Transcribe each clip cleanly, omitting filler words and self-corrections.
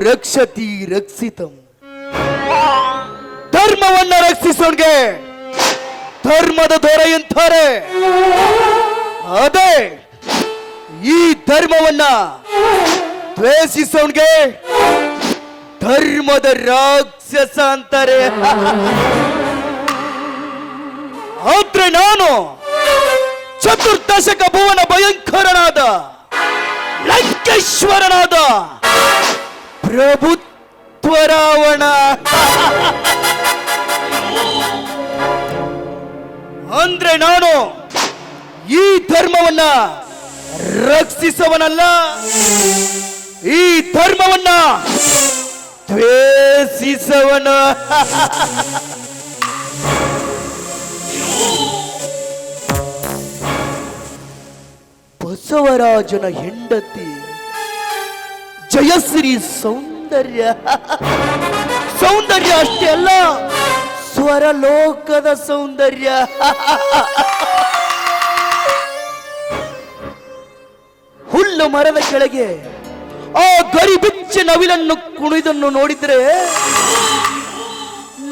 ರಕ್ಷತಿ ರಕ್ಷಿತಂ. ಧರ್ಮವನ್ನ ರಕ್ಷಿಸೋನ್ಗೆ ಧರ್ಮದ ದೊರೆ ಅಂತಾರೆ. ಅದೇ ಈ ಧರ್ಮವನ್ನ ದ್ವೇಷಿಸೋನ್ಗೆ ಧರ್ಮದ ರಾಕ್ಷಸ ಅಂತಾರೆ. ಆದ್ರೆ ನಾನು ಚತುರ್ದಶಕ ಭುವನ ಭಯಂಕರನಾದ ಲಂಕೇಶ್ವರನಾದ ಪ್ರಭುತ್ವ ರಾವಣ. ಅಂದ್ರೆ ನಾನು ಈ ಧರ್ಮವನ್ನ ರಕ್ಷಿಸವನಲ್ಲ, ಈ ಧರ್ಮವನ್ನ ದ್ವೇಷಿಸವನ. ಬಸವರಾಜನ ಹೆಂಡತಿ ಜಯಶ್ರೀ ಸೌಂದರ್ಯ ಅಷ್ಟೇ ಅಲ್ಲ, ಸ್ವರಲೋಕದ ಸೌಂದರ್ಯ. ಹುಲ್ಲು ಮರದ ಕೆಳಗೆ ಆ ಗರಿಬಿಚ್ಚ ನವಿಲನ್ನು ಕುಣಿದನ್ನು ನೋಡಿದ್ರೆ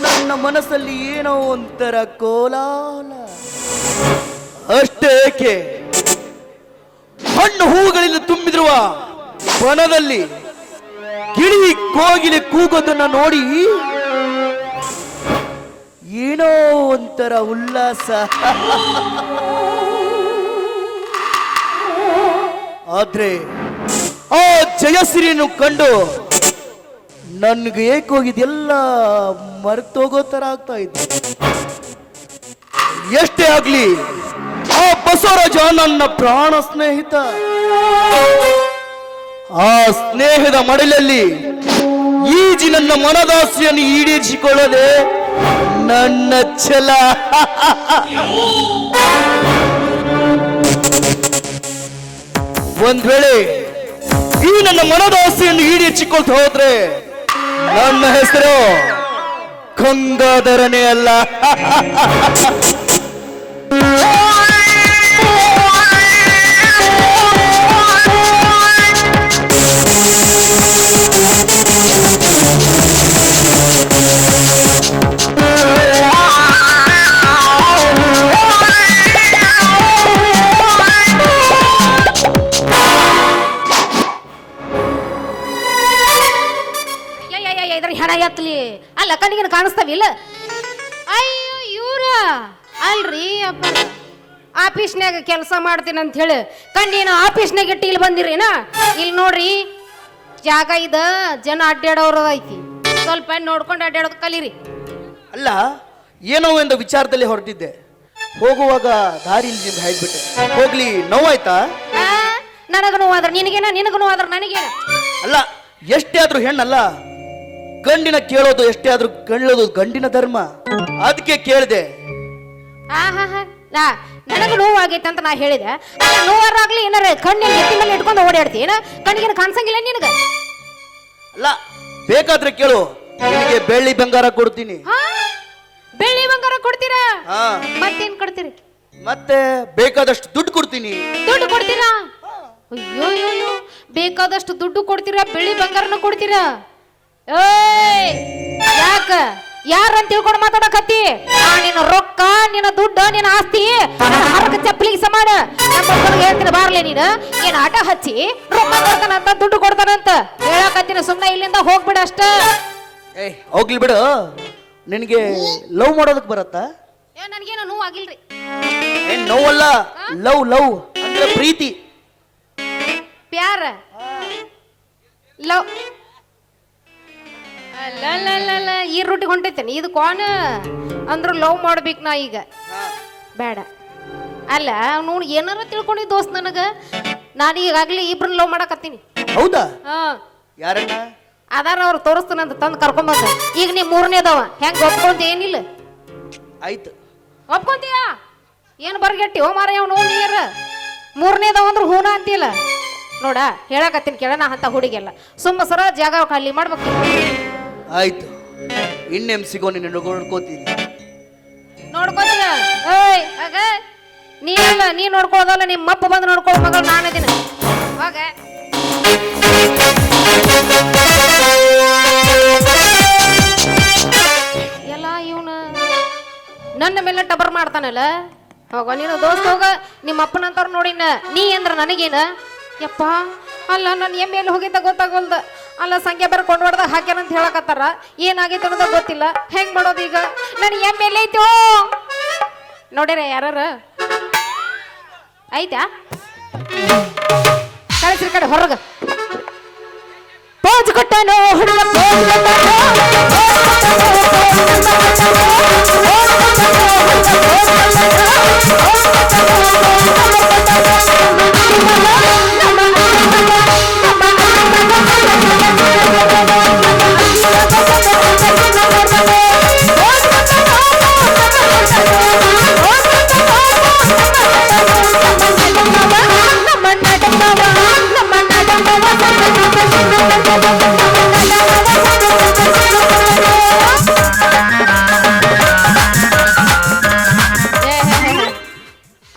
ನನ್ನ ಮನಸ್ಸಲ್ಲಿ ಏನೋ ಒಂಥರ ಕೋಲಾಹಲ. ಅಷ್ಟೇ ಏಕೆ, ಹಣ್ಣು ಹೂಗಳಿಂದ ತುಂಬಿದಿರುವ ವನದಲ್ಲಿ ಗಿಳಿ ಕೋಗಿಲೆ ಕೂಗೋದನ್ನ ನೋಡಿ ಏನೋ ಒಂಥರ ಉಲ್ಲಾಸ. ಆದ್ರೆ ಆ ಜಯಶ್ರೀಯನ್ನು ಕಂಡು ನನ್ಗೆ ಏಕೋಗಿದೆಲ್ಲ ಮರೆತೋಗೋ ತರ ಆಗ್ತಾ ಇತ್ತು. ಎಷ್ಟೇ ಆಗ್ಲಿ ಆ ಬಸವರಾಜ ನನ್ನ ಪ್ರಾಣ ಸ್ನೇಹಿತ. ಆ ಸ್ನೇಹದ ಮಡಲಲ್ಲಿ ಈಜಿ ನನ್ನ ಮನದಾಸೆಯನ್ನು ಈಡೇರಿಸಿಕೊಳ್ಳದೆ ನನ್ನ ಛಲ. ಒಂದ್ ವೇಳೆ ಈ ನನ್ನ ಮನದಾಸೆಯನ್ನು ಈಡೇರಿಸಿಕೊಳ್ತಾ ಹೋದ್ರೆ ನನ್ನ ಹೆಸರು ಗಂಗಾಧರನೇ ಅಲ್ಲ. ಹೆಣ ಎತ್ತಲಿ ಅಲ್ಲ ಕಣ್ಣಿಗೆ ಕಾಣಿಸ್ತಾವಿಲ್ಲ. ಅಯ್ಯೋ ಇವ್ರ ಅಲ್ರಿ ಅಪ್ಪ, ಆಫೀಸ್ನಾಗ ಕೆಲಸ ಮಾಡ್ತೀನಿ ಅಂತ ಹೇಳಿ ಕಣ್ಣಿನ ಆಫೀಸ್ನಾಗ ಇಟ್ಟು ಇಲ್ಲಿ ಬಂದಿರೇನ? ಇಲ್ಲಿ ನೋಡ್ರಿ ಜಾಗ ಇದ, ಜನ ಅಡ್ಡಾಡೋರು ಐತಿ, ಸ್ವಲ್ಪ ನೋಡ್ಕೊಂಡು ಅಡ್ಡಾಡೋದು ಕಲೀರಿ. ಅಲ್ಲ, ಏನೋ ಒಂದು ವಿಚಾರದಲ್ಲಿ ಹೊರಟಿದ್ದೆ, ಹೋಗುವಾಗ ದಾರಿಯಲ್ಲಿ ನಿಮ್ಗೆ ಹಾಯ್ಬಿಟ್ಟೆ. ಹೋಗ್ಲಿ, ನೋವಾಯ್ತಾ? ನನಗ ನೋವಾದ್ರ ನಿನಗೇನ, ನಿನಗ ನೋವಾದ್ರ ನನಗೇನ? ಅಲ್ಲ, ಎಷ್ಟೇ ಆದ್ರೂ ಹೆಣ್ಣಲ್ಲ, ಗಂಡಿನ ಕೇಳೋದು ಎಷ್ಟೇ ಆದ್ರೂ ಕೇಳೋದು ಗಂಡಿನ ಧರ್ಮ. ಅದಕ್ಕೆ ಕೇಳಿದೆ. ನನಗ ನೋವಾಗೈತೆ ಅಂತ ನಾ ಹೇಳಿದೆ. ನೋವಾರಾಗ್ಲಿ ಏನಾರ ಕಣ್ಣಿನ ಎತ್ತಿ ಮೇಲೆ ಇಟ್ಕೊಂಡು ಓಡಾಡ್ತೀನ, ಕಣ್ಣಿಗೆ ಕಾಣಿಸಂಗಿಲ್ಲ ನಿನಗ? ಅಲ್ಲ, ಬೇಕಾದ್ರೆ ಕೇಳು, ನಿನಗೆ ಬೆಳ್ಳಿ ಬಂಗಾರ ಕೊಡ್ತೀನಿ. ಬೆಳ್ಳಿ ಬಂಗಾರ ಕೊಡ್ತೀರಾ? ಮತ್ತೇನ್ ಕೊಡ್ತೀರಿ? ಮತ್ತೆ ಬೇಕಾದಷ್ಟು ದುಡ್ಡು ಕೊಡ್ತೀನಿ. ದುಡ್ಡು ಕೊಡ್ತೀರಾ? ಅಯ್ಯೋ ಅಯ್ಯೋ, ಬೇಕಾದಷ್ಟು ದುಡ್ಡು ಕೊಡ್ತೀರಾ, ಬೆಳ್ಳಿ ಬಂಗಾರನ ಕೊಡ್ತೀರಾ? ಯಾಕ ಯಾರಂತ ತಿಳ್ಕೊಂಡು ಮಾತಾಡಕತ್ತಿ? ನಿನ್ನ ರೊಕ್ಕ, ನಿನ್ನ ದುಡ್ಡು, ನಿನ್ನ ಆಸ್ತಿ ಹರಕ ಚಪ್ಪಲಿಗೆ ಸಮಾನ. ನಮ್ಮ ಹೇಳ್ತೀನಿ ಬಾರ್ಲೆ, ನೀನು ಏನ್ ಆಟ ಹಚ್ಚಿ ರೊಕ್ಕ ಕೊಡ್ತಾನಂತ, ದುಡ್ಡು ಕೊಡ್ತಾನಂತ ಹೇಳಕತ್ತೀನಿ. ಸುಮ್ಮನೆ ಇಲ್ಲಿಂದ ಹೋಗ್ಬಿಡ ಅಷ್ಟ. ಹೋಗ್ಲಿ ಬಿಡು. ನಿನಗೆ ಲವ್ ಮಾಡೋದಕ್ಕೆ ಬರತ್ತಾ? ನನ್ಗೇನು ನೋವು ಆಗಿಲ್ರಿ. ಏನ್ ನೋವಲ್ಲ, ಲವ್ ಲವ್ ಅಂದ್ರೆ ಪ್ರೀತಿ, ಪ್ಯಾರ, ಲವ್. ಅಲ್ಲ ಈ ರೂಟಿಗೆ ಹೊಂಟೈತೇನೆ ಇದು ಕೋನ ಅಂದ್ರು ಲವ್ ಮಾಡ್ಬೇಕು ನಾ ಈಗ. ಬೇಡ ಅಲ್ಲ, ನೋಡು ಏನಾರ ತಿಳ್ಕೊಂಡಿ ದೋಸ್ತ್, ನನಗ ನಾನು ಈಗಾಗ್ಲಿ ಇಬ್ರನ್ನ ಲವ್ ಮಾಡಕತ್ತೀನಿ. ಹೌದಾ? ಯಾರನ್ನ? ಅದಾರ ಅವ್ರು ತೋರಿಸ್ತಾನಂತ ತಂದು ಕರ್ಕೊಂಬಂದ. ಈಗ ನೀ ಮೂರನೇದವ, ಹೆಂಗ ಒಪ್ಕೊಂತ? ಏನಿಲ್ಲ, ಆಯ್ತು ಒಪ್ಕೊಂತೀಯ? ಏನು ಬರ್ಗೆಟ್ಟಿ ಓ ಮಾರ ಅವ್ನು ನೀರ ಮೂರನೇದವ ಅಂದ್ರೆ ಹೂನ ಅಂತಿಲ್ಲ. ನೋಡ ಹೇಳಕತ್ತೀನಿ ಕೇಳೋಣ ಅಂತ ಹುಡುಗಿಯಲ್ಲ, ಸುಮ್ಮ ಸರ ಜಾಗ ಖಾಲಿ ಮಾಡ್ಬೇಕು. ಆಯ್ತು, ಇನ್ನೇಮ್ ಸಿಗೋ ನಿನ್ನ ನೋಡ್ಕೋತೀನಿ. ನೋಡ್ಕೋತೀಯ? ಏಯ್ ಆಗ ನೀನಲ್ಲ, ನೀ ನೋಡ್ಕೊಳ್ಳೋದಲ್ಲ, ನಿಮ್ಮ ಅಪ್ಪ ಬಂದು ನೋಡ್ಕೊಳ್ಳೋ ಮಗಳು ನಾನಿದ್ದೀನಿ. ಹೋಗ. ನನ್ನ ಮೇಲೆ ಟಬರ್ ಮಾಡ್ತಾನಲ್ಲ. ಹೋಗ ನೀನು ದೋಸ್ತ ಹೋಗ, ನಿಮ್ಮ ಅಪ್ಪನಂತವ್ರು ನೋಡಿನ. ನೀ ಅಂದ್ರ ನನಗೇನ ಯಪ್ಪ. ಅಲ್ಲ ನಾನು ಎಮ್ಮೆ ಎಲ್ಲಿ ಹೋಗಿದ್ದ ಗೊತ್ತಾಗೋಲ್ದ. ಅಲ್ಲ ಸಂಖ್ಯೆ ಬೇರೆ ಕೊಂಡ್ಬಾರ್ದಾಗ ಹಾಕ್ಯಾನಂತ ಹೇಳಕತ್ತಾರ. ಏನಾಗೈತೆ ಅನ್ನೋದ ಗೊತ್ತಿಲ್ಲ. ಹೆಂಗ್ ಮಾಡೋದು ಈಗ? ನಾನು ಎಮ್ಮೆ ಎಲ್ಲಿ ಐತೋ ನೋಡ್ಯಾರ ಯಾರ ಐತಾ? ಕಳಿಸ್ರಿ ಕಡೆ ಹೊರಗ. ಪೋಜ್ ಕೊಟ್ಟನು ಹುಡುಗ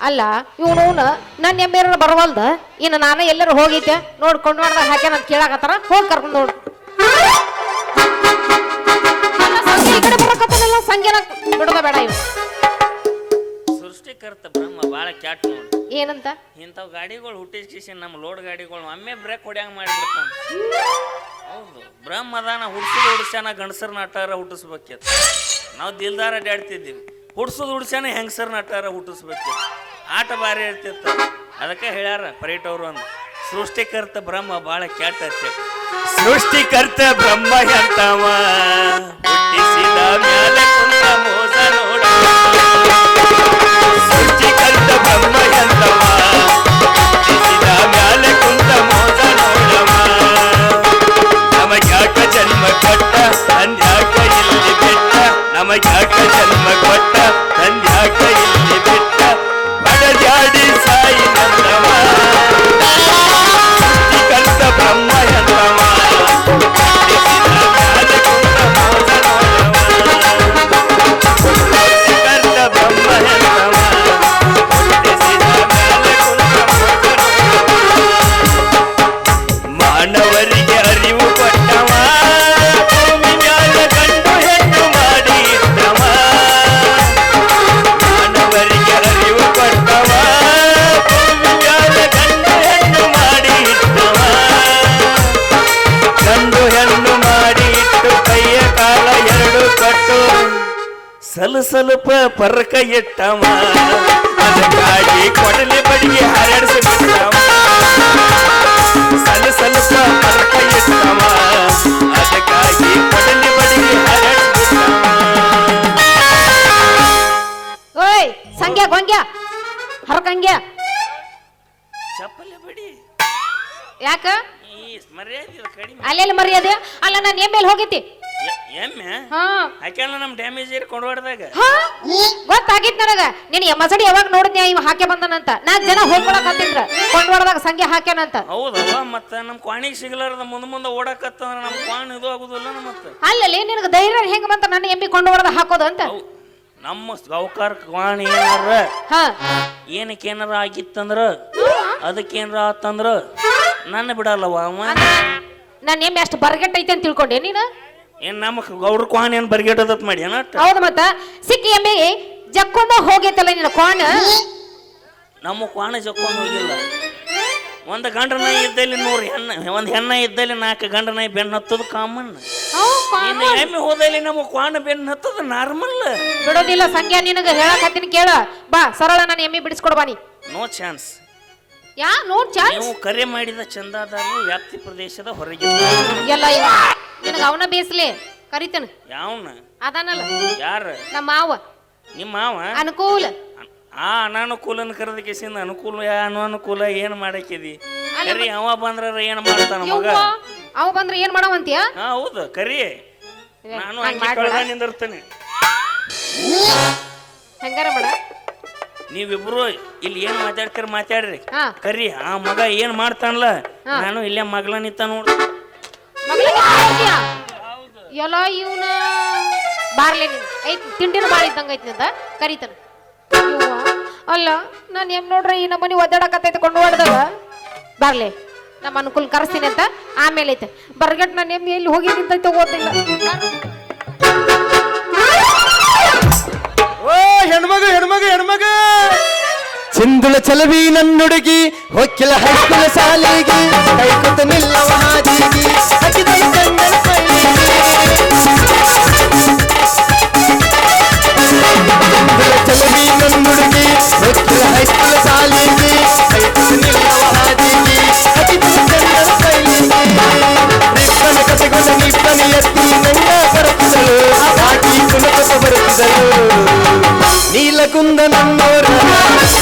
ಅಲ್ಲ ಇವನು ನನ್ನ ಎಮ್ಮೆರ ಬರವಲ್ದ. ಇನ್ನು ನಾನು ಎಲ್ಲರೂ ಹೋಗಿದ್ದೆ ನೋಡ್ಕೊಂಡು ನೋಡ್ದಾಗ ಹಾಕ್ಯಾನ ಅಂತ ಕೇಳಾಕತ್ತಾರ. ಹೋಗಿ ಕರ್ಕೊಂಡು ನೋಡು. ಈ ಕಡೆ ಬರಕತ್ತಾನಲ್ಲ ಸಂಖ್ಯೆನ ಬಿಡೋದ ಬೇಡ. ಇವ್ ಸೃಷ್ಟಿಕರ್ತ ಬ್ರಹ್ಮ ಬಾಳ ಕ್ಯಾಟ್ ನೋಡಿ. ಏನಂತ? ಇಂಥವ್ ಗಾಡಿಗಳು ಹುಟ್ಟಿಸಿ ನಮ್ಮ ಲೋಡ್ ಗಾಡಿಗಳು ಒಮ್ಮೆ ಬ್ರೇಕ್ ಹೊಡ್ಯಾಂಗ ಮಾಡಿಬಿಡ್ತಾನ. ಹೌದು, ಬ್ರಹ್ಮ ಅದಾನ ಹುಡ್ಸ್ಯಾನ ಗಂಡಸರ್ನ ಅಟ್ಟಾರ ಹುಟ್ಟಿಸ್ಬೇಕಿತ್ತು. ನಾವು ದಿಲ್ದಾರ ಅಡ್ಡಾಡ್ತಿದ್ದೀವಿ. ಹುಡ್ಸ್ಯಾನ ಹೆಂಗಸರ್ನ ಅಟ್ಟಾರ ಹುಟ್ಟಿಸ್ಬೇಕಿತ್ತು. ಆಟ ಭಾರಿ ಇರ್ತಿತ್ತು. ಅದಕ್ಕೆ ಹೇಳ್ಯಾರ ಪರೀಟವ್ರು ಅಂದ್ ಸೃಷ್ಟಿಕರ್ತ ಬ್ರಹ್ಮ ಬಾಳ ಕ್ಯಾಟ್ ಐತಿ. ಸೃಷ್ಟಿಕರ್ತ ಬ್ರಹ್ಮ ಎಂತವ ಹುಟ್ಟಿಸಿದ ಮ್ಯಾಲೆ ಕುಂತ ಮೋಸ ನೋಡ. ಸೃಷ್ಟಿಕರ್ತ ಬ್ರಹ್ಮ ಎಂತವ ಹುಟ್ಟಿಸಿದ ಮ್ಯಾಲೆ ಕುಂತ ಮೋಸ ನೋಡವ. ನಮಗ್ಯಾಕ ಜನ್ಮ ಕೊಟ್ಟ ತಂದ್ಯಾಕ ಇಲ್ಲಿ ಬಿಟ್ಟ. ನಮಗ್ಯಾಕ ಜನ್ಮ ಕೊಟ್ಟ ತಂದ್ಯಾಕ ಇಲ್ಲಿ ಬಿಟ್ಟ. ಬಡಜಾಡಿ ಸಾಯಿ ನಂದವ ಸೃಷ್ಟಿಕರ್ತ ಬ್ರಹ್ಮ ಎಂತವ ಹುಟ್ಟಿಸಿದ ಮ್ಯಾಲೆ ಕುಂತ ಮೋಸ ನೋಡವ. ಸೃಷ್ಟಿಕರ್ತ ಬ್ರಹ್ಮ ಎಂತವ ಹುಟ್ಟಿಸಿದ ಮ್ಯಾಲೆ ಕುಂತ ಮೋಸ ನೋಡವ. ಮಾನವರಿಗೆ ಅರಿವು ಕೊಟ್ಟವ ಭೂಮಿ ಮ್ಯಾಲ ಗಂಡು ಹೆಣ್ಣು ಮಾಡಿ ಇಟ್ಟವ. ಮಾನವರಿಗೆ ಅರಿವು ಕೊಟ್ಟವ ಭೂಮಿ ಮ್ಯಾಲ ಗಂಡು ಹೆಣ್ಣು ಮಾಡಿ ಇಟ್ಟವ. ಗಂಡು ಹೆಣ್ಣು ಮಾಡಿ ಇಟ್ಟು ಕೈಯ ಕಾಲ ಎರಡು ಕಟ್ಟು ಸ್ವಲ್ಪ ಪರಕ ಇಟ್ಟವ. ಅದಕ್ಕಾಗಿ ಕೊಡಲಿ ಬಡಿಗೆ ಹರಡಿಸಿ ಬಿಟ್ಟವ. ಸ್ವಲ್ಪ ಪರಕ ಇಟ್ಟವ. ಅದಕ್ಕಾಗಿ ಕೊಡಲಿ ಬಡಿಗೆ ಹರಡಿಸಿ ಬಿಟ್ಟವ. ಓಯ್ ಸಂಖ್ಯಾ ಗೊಂಗ್ಯ ಹರಕಂಗ್ಯ ಚಪ್ಪಲಿ ಬಡಿ ಯಾಕ ಈ ಮರ್ಯಾದೆ ಕಡಿಮೆ. ಅಲ್ಲೆಲ್ಲಿ ಮರ್ಯಾದೆ? ಅಲ್ಲ ನಾನು ಎಮ್ಮೆಲ್ಲಿ ಹೋಗಿದ್ದಿ? ಎಮ್ಮೆ ಹಾ ಹಾಕ್ಯಾನ ನಮ್ ಡ್ಯಾಮೇಜ್ ಏರಿ ಕೊಂಡ್ವಾಡ್ದಾಗ ಗೊತ್ತಾಗಿತ್ ನನಗ. ನೀನ್ ಎಮ್ಮಸಡಿ ಯಾವಾಗ ನೋಡಿದ್ಯಾ ಇವ ಹಾಕೆ ಬಂದನಂತ. 4 ಜನ ಹೋಗ್ಕೊಳಕ್ ಹತ್ತಿದ್ರ ಕೊಂಡ್ವಾಡ್ದಾಗ ಸಂಖ್ಯೆ ಹಾಕ್ಯಾನಂತ. ಹೌದವ. ಮತ್ತ ನಮ್ ಕ್ವಾಣಿಗೆ ಸಿಗ್ಲಾರದ ಮುಂದೆ ಓಡಾಕತ್ತಂದ್ರ ನಮ್ ಕ್ವಾಣ ಇದು ಆಗುದಿಲ್ಲ. ಮತ್ತೆ ಅಲ್ಲಲ್ಲಿ ನಿನಗ ಧೈರ್ಯ ಹೆಂಗ ಬಂತ ನನ್ನ ಎಮ್ಮಿ ಕೊಂಡ್ವಾಡ್ದ ಹಾಕೋದು ಅಂತ? ನಮ್ಮ ಗೌಕಾರ ಕ್ವಾಣಿ ಏನಾರ ಹಾ ಏನಕ್ಕೇನಾರ ಆಗಿತ್ತಂದ್ರ ಅದಕ್ಕೇನಾರ ಆತಂದ್ರ ನನ್ನ ಬಿಡಲ್ಲವ ಅವ. ನನ್ನ ಎಮ್ಮೆ ಅಷ್ಟು ಬರ್ಗೆಟ್ ಐತೆ ಅಂತ ತಿಳ್ಕೊಂಡೆ ನೀನು? ಏನ್ ನಮ್ಮ ಗೌಡ್ರ ಕ್ವಾಣಿ ಏನ್ ಬರ್ಗೆಟ್ಟದತ್ ಮಾಡಿ ಏನ? ಹೌದು. ಮತ್ತ ಸಿಕ್ಕಿ ಎಮ್ಮೆ ಜಕ್ಕೊಂಡ ಹೋಗೈತಲ್ಲ ನಿನ್ನ ಕ್ವಾಣ. ನಮ್ಮ ಕ್ವಾಣ ಜಕ್ಕೊಂಡ್ ಹೋಗಿಲ್ಲ. ಒಂದ್ ಗಂಡ ನಾಯಿ ಇದ್ದಲ್ಲಿ 100 ಹೆಣ್ಣ, ಒಂದ್ ಹೆಣ್ಣ ಇದ್ದಲ್ಲಿ 4 ಗಂಡ ನಾಯಿ ಬೆನ್ನ ಹತ್ತದ ಕಾಮನ್. ಇನ್ನು ಎಮ್ಮೆ ಹೋದಲ್ಲಿ ನಮ್ಮ ಕ್ವಾಣ ಬೆನ್ನ ಹತ್ತದ ನಾರ್ಮಲ್. ಬಿಡೋದಿಲ್ಲ ಸಂಖ್ಯಾ. ನಿನಗ ಹೇಳಕ್ ಹತ್ತೀನಿ ಕೇಳ. ಬಾ ಸರಳ ನನ್ನ ಎಮ್ಮೆ ಬಿಡಿಸ್ಕೊಡ್ ಬಾನಿ. No chance. Ya no chance? ನೀವು ಕರೆ ಮಾಡಿದ ಚಂದಾದಾರರು ವ್ಯಾಪ್ತಿ ಪ್ರದೇಶದ ಹೊರಗೆ ಎಲ್ಲ ನಿನಗ ಅವನ ಬೇಸ್ಲಿ ಕರಿತೇನೆ. ಯಾವನ ಅದಾನಲ್ಲ ಯಾರ? ನಮ್ಮ ಮಾವ. ನಿಮ್ಮ ಮಾವ ಅನುಕೂಲ. ಆ ಅನಾನುಕೂಲನ ಕರೆದ ಕೇಸಿಂದ ಅನುಕೂಲ ಅನಾನುಕೂಲ ಏನ್ ಮಾಡಾಕಿದಿ? ಕರಿ ಅವ ಬಂದ್ರ ಏನ್ ಮಾಡ್ತಾನ ಮಗ? ಅವ ಬಂದ್ರೆ ಏನ್ ಮಾಡವಂತೀಯ? ಹಾ ಹೌದು ಕರಿ. ನಾನು ನಿಂದಿರ್ತೇನೆ. ಹೆಂಗಾರ ಮಾಡ. ನೀವಿಬ್ರು ಇಲ್ಲಿ ಏನ್ ಮಾತಾಡ್ತೀರ ಮಾತಾಡ್ರಿ. ಕರಿ ಆ ಮಗ ಏನ್ ಮಾಡ್ತಾನಲ್ಲ ನಾನು ಇಲ್ಲೇ ಮಗ್ಲ ನಿಂತ ನೋಡ್. ಎಲ್ಲ ಇವನ ಬಾರ್ಲೆ ಐತ್ ತಿಂಡಿನ ಬಾಳ ಇದ್ದಂಗ ಐತಿ ಅಂತ ಕರಿತಾನ. ಅಲ್ಲ ನಾನು ಏನ್ ನೋಡ್ರಿ ಈ ನಮ್ಮನಿ ಒದ್ದಾಡಕತ್ತೈತೆ ಕೊಂಡು ಹೊಡ್ದಾಗ. ಬಾರ್ಲೆ ನಮ್ಮ ಅನುಕೂಲ ಕರೆಸ್ತೀನಿ ಅಂತ ಆಮೇಲೆ ಐತೆ ಬರ್ಗಟ್. ನಾನು ಎಲ್ಲಿ ಹೋಗಿ ನಿಂತೈತೆ ಗೊತ್ತಿಲ್ಲ. ಓ ಹೆಣ್ಮಗ ಚಿಂದುಳ ಚಲವಿ ನನ್ನುಡುಗಿ ಹೊಕ್ಕಿಲ ಹೈಕುಲ ಸಾಲಿಗೆ ಕೈಕೊತ ನಿಲ್ಲವ ಹಾದಿಗೆ ಹಕ್ಕಿದಳು ಕಣ್ಣನ ಪೈಲಿಗೆ. ಚಿಂದುಳ ಚಲವಿ ನನ್ನುಡುಗಿ ಹೊಕ್ಕಿಲ ಹೈಕುಲ ಸಾಲಿಗೆ ಕೈಕೊತ ನಿಲ್ಲವ ಹಾದಿಗೆ ಹಕ್ಕಿದಳು ಕಣ್ಣನ ಪೈಲಿಗೆ. ನಿಪ್ಪನ ಕಸೆಗೊಂಡ ನಿಪ್ಪನ ಎತ್ತಿ ನಂಗ ಬರುತ್ತಿದ್ದಳು ಹಾಕಿ ಕುಲಕಸ ಬರುತ್ತಿದ್ದಳು. ನೀಲಕುಂದ ನನ್ನೋರ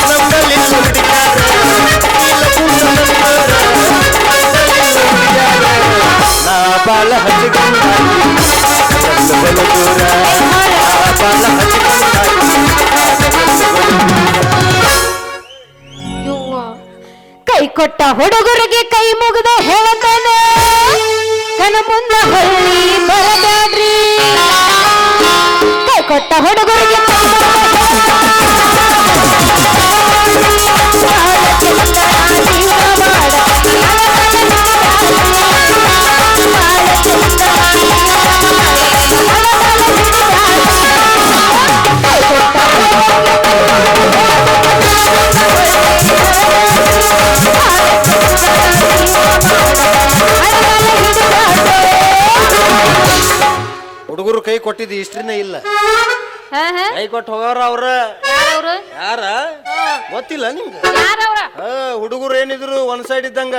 ನಮ್ಮಲ್ಲಿ ಹುಡುಗ್ಯಾರ, ನೀಲಕುಂದ ನನ್ನೋರ ನಮ್ಮಲ್ಲಿ ಹುಡುಗ್ಯಾರ. ನಾ ಬಾಳ ಹಚ್ಚಿಕೊಂಡಾಗಿ ಬಲು ದೂರ, ನಾ ಬಾಳ ಯವ್ವ, ಕೈ ಕೊಟ್ಟ ಹುಡುಗರಿಗೆ ಕೈ ಮುಗಿದ ಹೇಳ್ತಾನೆ ಕನ ಮುಂದ ಹಳ್ಳಿ ಬರಬೇಡ್ರಿ. ಕೈ ಕೊಟ್ಟ ಹುಡುಗರಿಗೆ ಕೈ ಮುಗಿದ ಹುಡುಗರು ಕೈ ಕೊಟ್ಟಿದ್ದು ಇಷ್ಟ್ರಿನೇ ಇಲ್ಲ. ಕೈ ಕೊಟ್ಟು ಹೋಗೋರ ಅವ್ರ ಯಾರವ್ರು? ಯಾರ ಗೊತ್ತಿಲ್ಲ ನಿಮ್ಗೆ? ಯಾರವ್ರ? ಹುಡುಗರು ಏನಿದ್ರು ಒಂದ್ ಸೈಡ್ ಇದ್ದಂಗ,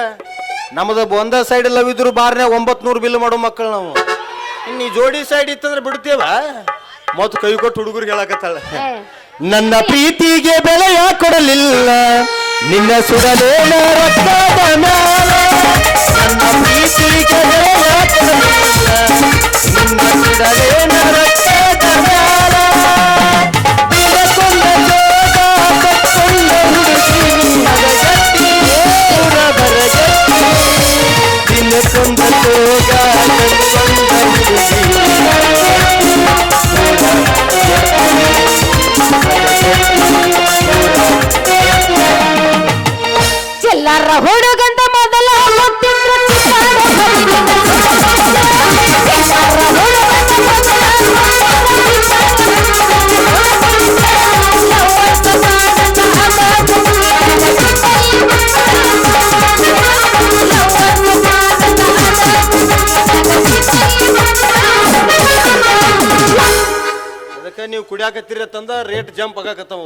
ನಮ್ದು ಒಂದ ಸೈಡ್ ಲವ್ ಇದ್ರು ಬಾರ್ನೆ 900 ಬಿಲ್ ಮಾಡೋ ಮಕ್ಕಳು ನಾವು. ಇನ್ನು ಜೋಡಿ ಸೈಡ್ ಇತ್ತಂದ್ರೆ ಬಿಡ್ತೇವ. ಮತ್ ಕೈ ಕೊಟ್ಟು ಹುಡುಗರಿಗೆ ಹೇಳಕತ್ತಾಳ, ನನ್ನ ಪ್ರೀತಿಗೆ ಬೆಲೆಯ ಕೊಡಲಿಲ್ಲ ನಿನ್ನ ಸುಡಲೇನ ರಕ್ತದ ಮ್ಯಾಲ. ನನ್ನ ಪ್ರೀತಿಗೆ ಬೆಲೆಯ ಕೊಡಲಿಲ್ಲ ನಿನ್ನ ಸುಡಲೇನ ರಕ್ತದ ಮ್ಯಾಲ. ದಿನಕ್ಕೊಂದ ಜೋಗ ಕಟ್ಕೊಂಡ ಹುಡುಗಿ ಹದಗಟ್ಟಿ ಊರ ಬರಗಟ್ಟಿ. ದಿನಕ್ಕೊಂದ ಜೋಗ ಕಟ್ಕೊಂಡ ಹುಡುಗಿ ಚೆಲ್ಲಾರ ಹುಡುಗಂತ ಮೊದಲ ಮುತ್ತಿದ್ರು ಚಿತ್ತಾರ ಹೊರಗಿನ. ಚೆಲ್ಲಾರ ಹುಡುಗಂತ ಮೊದಲ ಅದಕ್ಕೆ ನೀವು ಕುಡಿಯಾಕತ್ತೀರ ತಂದ ರೇಟ್ ಜಂಪ್ ಆಗಾಕತ್ತಾವ.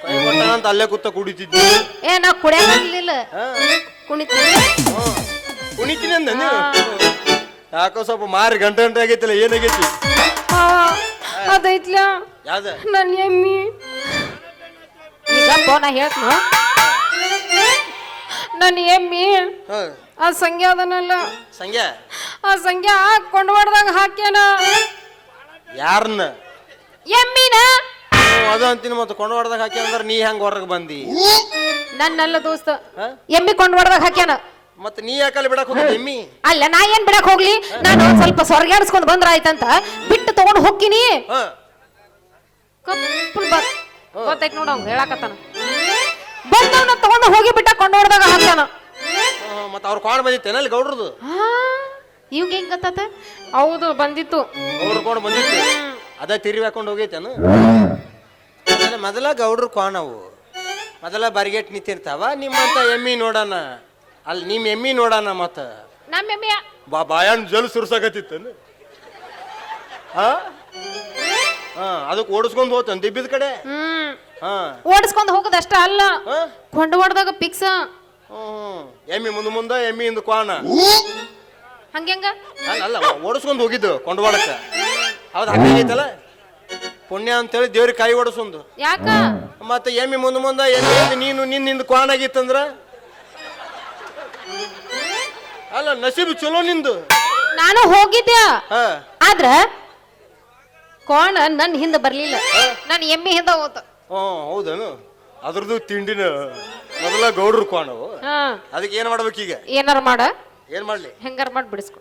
ಕೈ ಕೊಟ್ಟಾನ ಅಂತ ಅಲ್ಲೇ ಕೂತ ಕುಡಿತಿದ್ವಿ. ಏ ನಾ ಕುಡಿಯಲಿಲ್ಲ ಕುಣಿತೀನಿ. ಕುಣಿತೀನಿ ಅಂದ ನೀವು? ಯಾಕೋ ಸ್ವಲ್ಪ ಮಾರಿ ಗಂಟೆ ಆಗೈತಿಲ್ಲ, ಏನಾಗೈತಿ? ಅದೈತ್ಲ ಯಾವ್ದ? ನನ್ನ ಎಮ್ಮಿ ಈಗ ನಾ ಹೇಳ್ತ ನನ್ನ ಎಮ್ಮಿ ಆ ಸಂಖ್ಯೆ ಅದನಲ್ಲ ಸಂಖ್ಯಾ ಆ ಸಂಖ್ಯೆ ಕೊಂಡ್ಬಾರ್ದಾಗ ಹಾಕ್ಯಾನ ಯಾರನ್ನ? ಎಮ್ಮಿನ. ಅದು ಅಂತೀನಿ. ಮತ್ತೆ ಕೊಂಡು ಹೊಡೆದಾಗ ಹಾಕಿ ಅಂದ್ರೆ ನೀ ಹೆಂಗ್ ಹೊರಗೆ ಬಂದಿ? ನನ್ನಲ್ಲ ದೋಸ್ತ, ಎಮ್ಮಿ ಕೊಂಡ್ಬಾರ್ದಾಗ ಹಾಕ್ಯಾನ. ಮತ್ತೆ ನೀ ಯಾಕಲ್ಲಿ ಬಿಡಕ್ ಹೋಗಿದ್ದೆ ಎಮ್ಮಿ? ಅಲ್ಲ ನಾ ಏನ್ ಬಿಡಕ್ ಹೋಗ್ಲಿ, ನಾನು ಸ್ವಲ್ಪ ಸ್ವರ್ಗಾಡಿಸ್ಕೊಂಡ್ ಬಂದ್ರ ಆಯ್ತಂತ ಬಿಟ್ಟು ತಗೊಂಡ್ ಹೋಗ್ತೀನಿ. ಗೊತ್ತೈತ್ ನೋಡ ಅವ್ನು ಹೇಳಾಕತ್ತಾನ. ಬಂದವನ್ನ ತಗೊಂಡು ಹೋಗಿ ಬಿಟ್ಟ ಕೊಂಡು ಹೊಡೆದಾಗ ಹಾಕ್ಯಾನ. ಮತ್ತೆ ಅವ್ರು ಕೊಂಡು ಬಂದಿತ್ತೇನ ಅಲ್ಲಿ ಗೌಡ್ರದು? ಇವಂಗ ಹೆಂಗ್ ಗೊತ್ತಾತ? ಹೌದು ಬಂದಿತ್ತು. ಗೌಡ್ರು ಕೊಂಡು ಬಂದಿತ್ತು, ಅದ ತಿರುವಿ ಹಾಕೊಂಡು ಹೋಗೈತೇನು? ಮೊದಲ ಗೌಡ್ರು ಕೋಣವು ಮೊದಲ ಬರಿಗೆಟ್ ನಿಂತಿರ್ತಾವ. ನಿಮ್ಮಂತ ಎಮ್ಮಿ ನೋಡೋಣ ಅಲ್ಲಿ, ನಿಮ್ ಎಮ್ಮಿ ನೋಡೋಣ. ಮತ್ತ ನಮ್ಮ ಎಮ್ಮಿಯ ಬಾಯನ್ ಜಲ್ ಸುರ್ಸಾಕತ್ತಿತ್ತೇನು? ಅದಕ್ಕೆ ಓಡಿಸ್ಕೊಂಡ್ ಹೋತನ್ ದಿಬ್ಬಿದ ಕಡೆ. ಓಡಿಸ್ಕೊಂಡ್ ಹೋಗೋದಷ್ಟ ಅಲ್ಲ, ಕೊಂಡು ಹೊಡೆದಾಗ ಪಿಕ್ಸ. ಎಮ್ಮಿ ಮುಂದೆ ಎಮ್ಮಿ ಹಿಂದ ಕೋಣ. ಹಂಗೆಂಗ? ಅಲ್ಲ ಓಡಿಸ್ಕೊಂಡ್ ಹೋಗಿದ್ದು ಕೊಂಡವಾಡಕ್ಕ. ಹೌದು ಹಂಗೈತಲ್ಲ, ಪುಣ್ಯ ಅಂತೇಳಿ ದೇವ್ರಿಗೆ ಕೈ ಓಡಿಸೊಂದು. ಯಾಕ? ಮತ್ತೆ ಎಮ್ಮಿ ಮುಂದೆ ಎಮ್ಮಿ ನೀನು ನಿಂದ ಕೋಣ ಆಗಿತ್ತಂದ್ರ ಅಲ್ಲ ನಸೀಬ್ ಚಲೋ ನಿಂದು. ನಾನು ಹೋಗಿದ್ದೆ, ಆದ್ರ ಕೋಣ ನನ್ ಹಿಂದ ಬರ್ಲಿಲ್ಲ, ನನ್ ಎಮ್ಮಿ ಹಿಂದ ಹೋತ. ಹೌದೇನು? ಅದ್ರದ್ದು ತಿಂಡಿನ ಮೊದಲ ಗೌಡ್ರು ಕೋಣವು. ಅದಕ್ಕೆ ಏನ್ ಮಾಡ್ಬೇಕೀಗ? ಏನಾರ ಮಾಡ. ಏನ್ ಮಾಡ್ಲಿ? ಹೆಂಗಾರ ಮಾಡಿ ಬಿಡಿಸ್ಕೊ.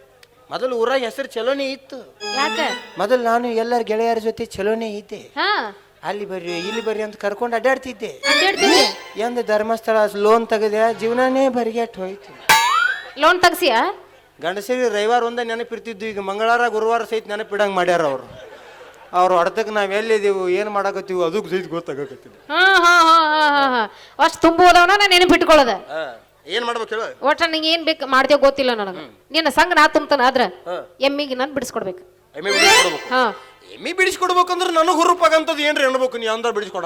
ಮೊದಲು ಊರಾಗ ಹೆಸರು ಚಲೋನೇ ಇತ್ತು. ಯಾಕ? ಮೊದಲು ನಾನು ಎಲ್ಲರ ಗೆಳೆಯರ ಜೊತೆ ಚಲೋನೇ ಇದ್ದೆ. ಅಲ್ಲಿ ಬರ್ರಿ ಇಲ್ಲಿ ಬರ್ರಿ ಅಂತ ಕರ್ಕೊಂಡು ಅಡ್ಡಾಡ್ತಿದ್ದೆ. ಎಂದ ಧರ್ಮಸ್ಥಳ ಲೋನ್ ತೆಗದೆ ಜೀವನನೇ ಬರಿಗೆಟ್ ಹೋಯ್ತು. ಲೋನ್ ತಗ್ಸಿಯ? ಗಂಡಸರಿ ರವಿವಾರ ಒಂದೇ ನೆನಪಿರ್ತಿದ್ದು, ಈಗ ಮಂಗಳವಾರ ಗುರುವಾರ ಸಹಿತ ನೆನಪಿಡಂಗ್ ಮಾಡ್ಯಾರ ಅವ್ರು. ಅವ್ರ ಹೊಡೆತಕ್ಕೆ ನಾವ್ ಎಲ್ಲಿದ್ದೀವಿ ಏನ್ ಮಾಡಕತ್ತೀವಿ ಅದಕ್ಕೆ ಸಹಿತ ಗೊತ್ತಾಗಕತ್ತೀವಿ. ಅಷ್ಟು ತುಂಬೋದವನ ನಾನು ನೆನಪಿಟ್ಕೊಳ್ಳೋದ. ಏನ್ ಮಾಡ್ಬೇಕು ಹೇಳು? ಒಟ್ಟ ನಿಂಗೆ ಏನ್ ಬೇಕು ಮಾಡ್ತೇವ ಗೊತ್ತಿಲ್ಲ ನನಗ. ನಿನ್ನ ಸಂಘ ನಾ ತುಂಬ್ತಾನ ಆದ್ರ ಎಮ್ಮಿಗೆ ನಾನು ಬಿಡಿಸ್ಕೊಡ್ಬೇಕು. ಎಮ್ಮೆ ಬಿಡಿಸ್ಕೊಡ್ಬೇಕು. ಹಾ ಎಮ್ಮಿ ಬಿಡಿಸ್ಕೊಡ್ಬೇಕಂದ್ರೆ ನನಗೆ ಹುರುಪಾಗಂತದ್ದು ಏನ್ರಿ ಅನ್ಬೇಕು ನೀ ಅಂದ್ರ ಬಿಡಿಸ್ಕೊಡ.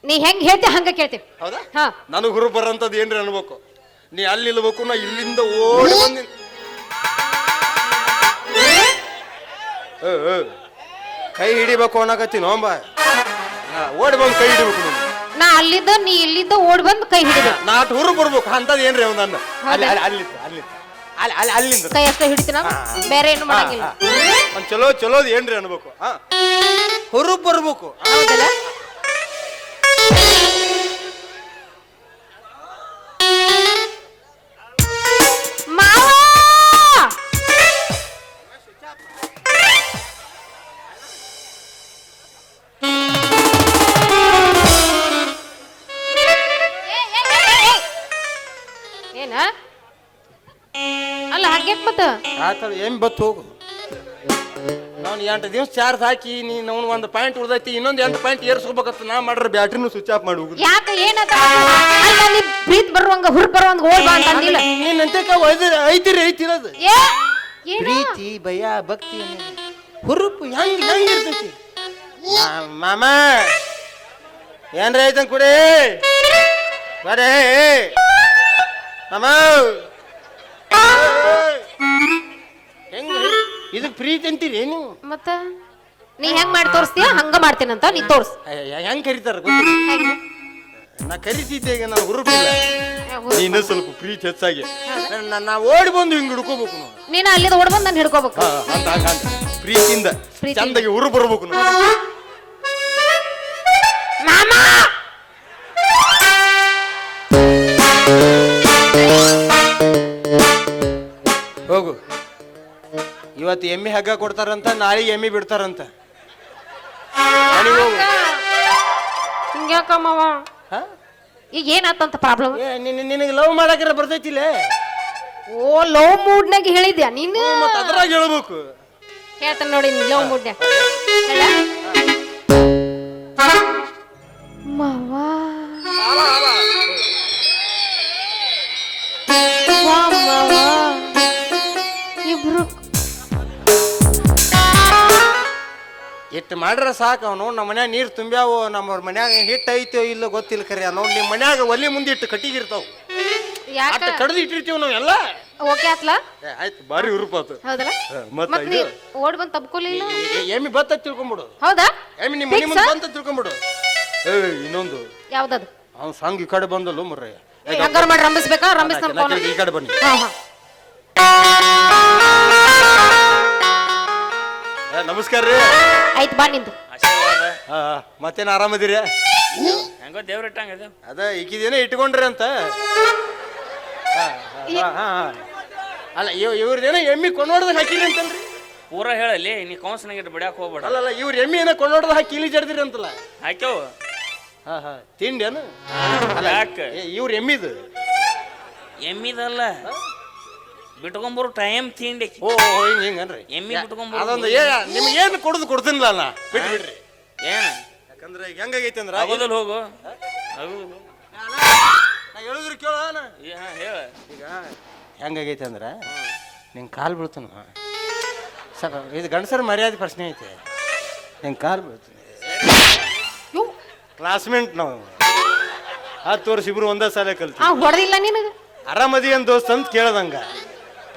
ನೀ ಹೆಂಗ್ ಹೇಳ್ತಿ ಹಂಗ ಕೇಳ್ತಿ. ಹೌದಾ? ಹಾ ನನಗೆ ಹುರುಪ್ ಬರಂತದ್ದು ಏನ್ರಿ ಅನ್ಬೇಕು. ನೀ ಅಲ್ಲಿ ನಿಲ್ಬೇಕು, ನಾ ಇಲ್ಲಿಂದ ಓಡಿ ಬಂದಿ. ಕೈ ಹಿಡಿಬೇಕು ಅನ್ನಕತ್ತೀನಿ ಹೋಂಬ. ಓಡಿ ಬಂದು ಕೈ ಹಿಡಿಬೇಕು ನೀನು. ನಾ ಅಲ್ಲಿದ್ದ ನೀ ಇಲ್ಲಿದ್ದ ಓಡ್ ಬಂದ್ ಕೈ ಹಿಡಿಬೇಕು. ನಾಟ್ ಹುರುಪ್ ಬರ್ಬೇಕು ಅಂತದ್ ಏನ್ರಿ ಅವ್ನ ಅಲ್ಲಿ ಅಲ್ಲಿತ್ತು ಅಲ್ಲಿತ್ತು ಅಲ್ಲಿ ಅಲ್ಲಿಂದ ಕೈ ಅಷ್ಟೇ ಹಿಡಿತೀನ, ಬೇರೆ ಏನು ಮಾಡಂಗಿಲ್ಲ. ಒಂದ್ ಚಲೋದ್ ಏನ್ರಿ ಅನ್ಬೇಕು. ಹುರುಪ್ ಬರ್ಬೇಕು. ಹೌದಲ್ಲ? ಏನ ಅಲ್ಲ ಹಂಗೆ ಮತ್ತ ಏನ್ ಬತ್ ಹೋಗು. ನಾನು 8 ದಿವಸ ಚಾರ್ಜ್ ಹಾಕಿ ನೀನು ಒಂದು ಪಾಯಿಂಟ್ ಉಳ್ದೈತಿ, ಇನ್ನೊಂದು 8 ಪಾಯಿಂಟ್ ಏರ್ಸ್ಕೋಬೇಕತ್ತ. ನಾ ಮಾಡ್ರೆ ಬ್ಯಾಟ್ರಿನೂ ಸ್ವಿಚ್ ಆಫ್ ಮಾಡಿ ಹೋಗುದು. ಯಾಕ ಏನಂತ ಅಲ್ಲಿ ಪ್ರೀತ್ ಬರುವಂಗ ಹುರ್ ಬರುವಂಗ ಓಡ್ ಬಾ ಅಂತ ಅಂದಿಲ್ಲ. ಐತಿರೋದು ಪ್ರೀತಿ ಭಯ ಭಕ್ತಿ ಹುರುಪು ಹೆಂಗ್ ಇರ್ತೈತಿ. ಮಾಮ ಏನ್ರ ಐತಂಗ್ ಕುಡಿ ಬರೇ ಮಾಮ. ಹೆಂಗ ಇದಕ್ ಪ್ರೀತಿ ಅಂತೀರಿ ನೀವು? ಮತ್ತ ನೀ ಹೆಂಗ್ ಮಾಡಿ ತೋರಿಸ್ತೀಯ ಹಂಗ ಮಾಡ್ತೇನಂತ ನೀ ತೋರ್ಸ್. ಹೆಂಗ್ ಕರೀತಾರ ನಾ ಕರಿತಿದ್ದೆ, ಈಗ ನಾನು ಹುರುಪಿಲ್ಲ. ನೀನು ಸ್ವಲ್ಪ ಪ್ರೀತಿ ಹೆಚ್ಚಾಗಿ ನಾ ಓಡಿ ಬಂದು ಹಿಂಗ್ ಹಿಡ್ಕೋಬೇಕು. ನೀನ ಅಲ್ಲಿದ ಓಡ್ ಬಂದು ನಾನು ಹಿಡ್ಕೋಬೇಕು. ಪ್ರೀತಿಯಿಂದ ಚಂದಾಗಿ ಹುರು ಬರ್ಬೇಕು. ಹೋಗು. ಇವತ್ತು ಎಮ್ಮಿ ಹಗ್ಗ ಕೊಡ್ತಾರಂತ, ನಾಳೆಗೆ ಎಮ್ಮಿ ಬಿಡ್ತಾರಂತ. ಹಿಂಗ್ಯಾಕಮ್ಮವ ಈಗ ಏನಾತಂತ ಪ್ರಾಬ್ಲಮ್? ನಿನಗೆ ಲವ್ ಮಾಡಕ್ರ ಬರ್ತೈತಿಲ್ಲ? ಓ ಲವ್ ಮೂಡ್ನಾಗ ಹೇಳಿದ್ಯಾ ನೀನು? ಮತ್ತೆ ಅದ್ರಾಗ ಹೇಳ್ಬೇಕು. ಹೇಳ್ತಾನ ನೋಡಿ ಲವ್ ಮೂಡ್ನ್ಯಾಗ. ಮಾವಾ ಇಬ್ರು ಇಟ್ಟು ಮಾಡ್ರ ಸಾಕು. ಅವನು ನಮ್ಮ ಮನ್ಯಾಗ ನೀರು ತುಂಬ್ಯಾವು, ನಮ್ಮ ಮನ್ಯಾಗ ಹಿಟ್ಟು ಐತೋ ಇಲ್ಲೋ ಗೊತ್ತಿಲ್ಲ. ಕರೆ ನೋಡಿ ನಿಮ್ಮ ಮನ್ಯಾಗ ಒಲಿ ಮುಂದೆ ಇಟ್ಟು ಕಟ್ಟಿಗಿರ್ತಾವ, ಕಡ್ದು ಇಟ್ಟಿರ್ತೀವಿ ನಾವೆಲ್ಲ. ಓಕೆ ಆತ್ಲ? ಆಯ್ತು, ಬಾರಿ ಹುರುಪಾತು. ಹೌದಲ್ಲ? ಮತ್ತೆ ಓಡ್ ಬಂದ್ ತಪ್ಕೊಲಿಲ್ಲ. ಎಮ್ಮಿ ಬತ್ತ ತಿಳ್ಕೊಂಬಿಡು. ಹೌದಾ? ಎಮ್ಮಿ ನಿಮ್ಮ ಮನೆ ಮುಂದೆ ಬಂತ ತಿಳ್ಕೊಂಬಿಡು. ಇನ್ನೊಂದು ಯಾವ್ದದು? ಅವ್ನು ಸಂಘ ಈ ಕಡೆ ಬಂದಲ್ಲ ಮರ್ರಯ್ಯ. ಹಂಗಾರ ಮಾಡಿ ರಂಭಿಸ್ಬೇಕಾ? ರಂಭಿಸ್ ಈ ಕಡೆ ಬನ್ನಿ. ನಮಸ್ಕಾರ ರೀ. ಆಯ್ತು ಬಾ ನಿಂದು. ಮತ್ತೇನು ಆರಾಮದಿರಿ? ಹೆಂಗೋ ದೇವ್ರ ಇಟ್ಟಂಗ ಅದ ಈಗಿದೇನೋ ಇಟ್ಕೊಂಡ್ರಿ ಅಂತ. ಅಲ್ಲ ಇವ್ರದೇನೋ ಎಮ್ಮಿ ಕೊಂಡೋಡ್ದಾಗ ಹಾಕಿರಿ ಅಂತಲ್ರಿ? ಪೂರ ಹೇಳಲಿ, ನೀ ಕೌನ್ಸ್ನಾಗ ಇಟ್ಟು ಬಿಡ್ಯಾಕ ಹೋಗ್ಬೇಡ. ಅಲ್ಲಲ್ಲ, ಇವ್ರ ಎಮ್ಮಿ ಏನೋ ಕೊಂಡೋಡ್ದ ಹಾಕಿ ಇಲ್ಲಿ ಜಡ್ದಿರಿ ಅಂತಲ್ಲ? ಹಾಕ್ಯವು. ತಿಂಡೇನು? ಯಾಕೆ ಇವ್ರ ಎಮ್ಮಿದು? ಎಮ್ಮಿದಲ್ಲ, ಬಿಟ್ಕೊಂಬರು ಟೈಮ್ ತಿಂಡಿ. ಓ ಹಿಂಗನ್ರಿ ಎಮ್ಮಿ ಬಿಟ್ಕೊಂಬರು. ಅದೊಂದು ನಿಮ್ಗೇನು ಕೊಡುದು ಕೊಡ್ತೀನಿಲ್ಲ ನಾ, ಬಿಟ್ಟು ಬಿಡ್ರಿ. ಏನ ಯಾಕಂದ್ರೆ ಹೆಂಗಾಗೈತಿ ಅಂದ್ರ ಆಗೋದಿಲ್ಲ. ಹೋಗು ನಾ ಹೇಳಿದ್ರು ಕೇಳ. ಹೇಳ. ಈಗ ಹೆಂಗಾಗೈತಿ ಅಂದ್ರ ನಿಂಗೆ ಕಾಲು ಬೀಳ್ತಾನ ಸರ್. ಇದು ಗಂಡಸರ ಮರ್ಯಾದೆ ಪ್ರಶ್ನೆ ಐತೆ. ನಿಂಗೆ ಕಾಲು ಬೀಳ್ತಾನೆ. ಕ್ಲಾಸ್ಮೇಟ್ ನಾವು 10 ವರ್ಷ ಇಬ್ರು ಒಂದೇ ಶಾಲೆ ಕಲ್ತೀವಿ. ಹೊಡೆದಿಲ್ಲ ನಿನಗ? ಆರಾಮದಿ ಅಂತ ದೋಸ್ತ ಅಂತ ಕೇಳ್ದಂಗ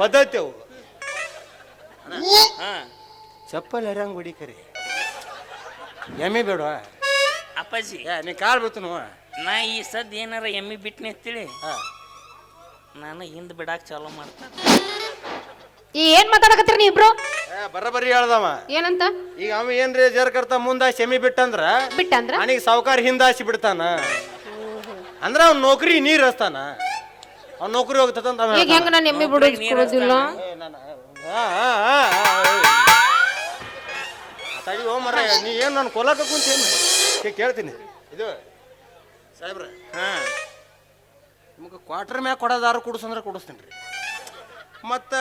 ಪದ್ಧತಿ ಅವು. ಚಪ್ಪಲ್ ಹರ್ಯಂಗ್ ಹೊಡಿಕರಿ. ಎಮ್ಮಿ ಬೇಡವಾ ಅಪ್ಪಾಜಿ? ನೀ ಕಾಲು ಬೀಳ್ತಾನ. ನಾ ಈ ಸದ್ ಏನಾರ ಎಮ್ಮಿ ಬಿಟ್ನಿ ಅಂತೇಳಿ ನಾನು ಹಿಂದ್ ಬಿಡಾಕ್ ಚಾಲೂ ಮಾಡ್ತಾನೆ. ಏನ್ ಮಾತಾಡಕತ್ತೀರಿ ನೀ ಇಬ್ರು? ಬರಬರಿ ಹೇಳ್ದವ. ಏನಂತ? ಈಗ ಅವ ಏನ್ರಿ ಜರ್ಕರ್ತ ಮುಂದಾಸಿ ಎಮ್ಮಿ ಬಿಟ್ಟಂದ್ರ ಅವನಿಗೆ ಸಾವುಕಾರ ಹಿಂದಾಸಿ ಬಿಡ್ತಾನ. ಅಂದ್ರ ಅವ್ನ ನೌಕರಿ ನೀರ್ ಹಸ್ತಾನ, ಅವ್ನ ನೌಕರಿ ಹೋಗ್ತದಂತ. ಈಗ ಹೆಂಗ ನಾನು ಎಮ್ಮಿ ಬಿಡೋದಿಲ್ಲ? ತಡಿ ಓ ಮರ, ನೀ ಏನ್ ನಾನು ಕೊಲಕ ಕುಂತೇನು ಕೇಳ್ತೀನಿ. ಇದು ಸಾಹೇಬ್ರ, ನಿಮ್ಗೆ ಕ್ವಾರ್ಟರ್ ಮ್ಯಾಗ ಕೊಡೋದಾರು ಕುಡಿಸಂದ್ರೆ ಕುಡಿಸ್ತೀನಿ ರೀ. ಮತ್ತು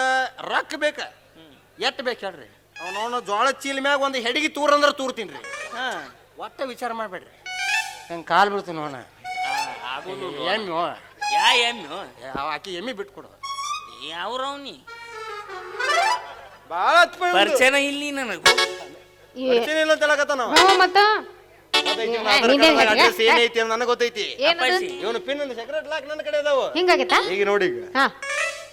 ರೊಕ್ಕ ಬೇಕ? ಎಟ್ಟು ಬೇಕು ಹೇಳ್ರಿ? ಅವನವನ ಜೋಳ ಚೀಲ ಮ್ಯಾಗ ಒಂದು ಹೆಡಿಗೆ ತೂರ್ ಅಂದ್ರೆ ತೂರ್ತೀನಿ ರೀ. ಹಾ ಒಟ್ಟ ವಿಚಾರ ಮಾಡ್ಬೇಡ್ರಿ, ನಂಗೆ ಕಾಲು ಬೀಳ್ತೀನಿ ನೋಣ. ಆಗೋದು ಎಮ್ಮಿ ಯಾ ಎಮ್ಮೆ ಆಕಿ ಎಮ್ಮಿ ಬಿಟ್ಕೊಡು. ಯಾವ್ರವ್ನಿ ಭಾಳ ಪರಿಚಯನ ಇಲ್ಲಿ ನನಗೂ ಇಲ್ಲ ಅಂತ ಹೇಳಕತ್ತ ನಾವು. ಹ್ಞೂ ಮತ್ತ ಏನೈತಿ ನನಗೆ ಗೊತ್ತೈತಿ. ಏನದು ಇವನು ಪಿನ್ ಸೆಕ್ರೆಟ್ ಲಾಕ್ ನನ್ನ ಕಡೆ ಅದಾವ. ಹಿಂಗಾಗೈತಾ? ಈಗ ನೋಡಿ ಈಗ ಹಾ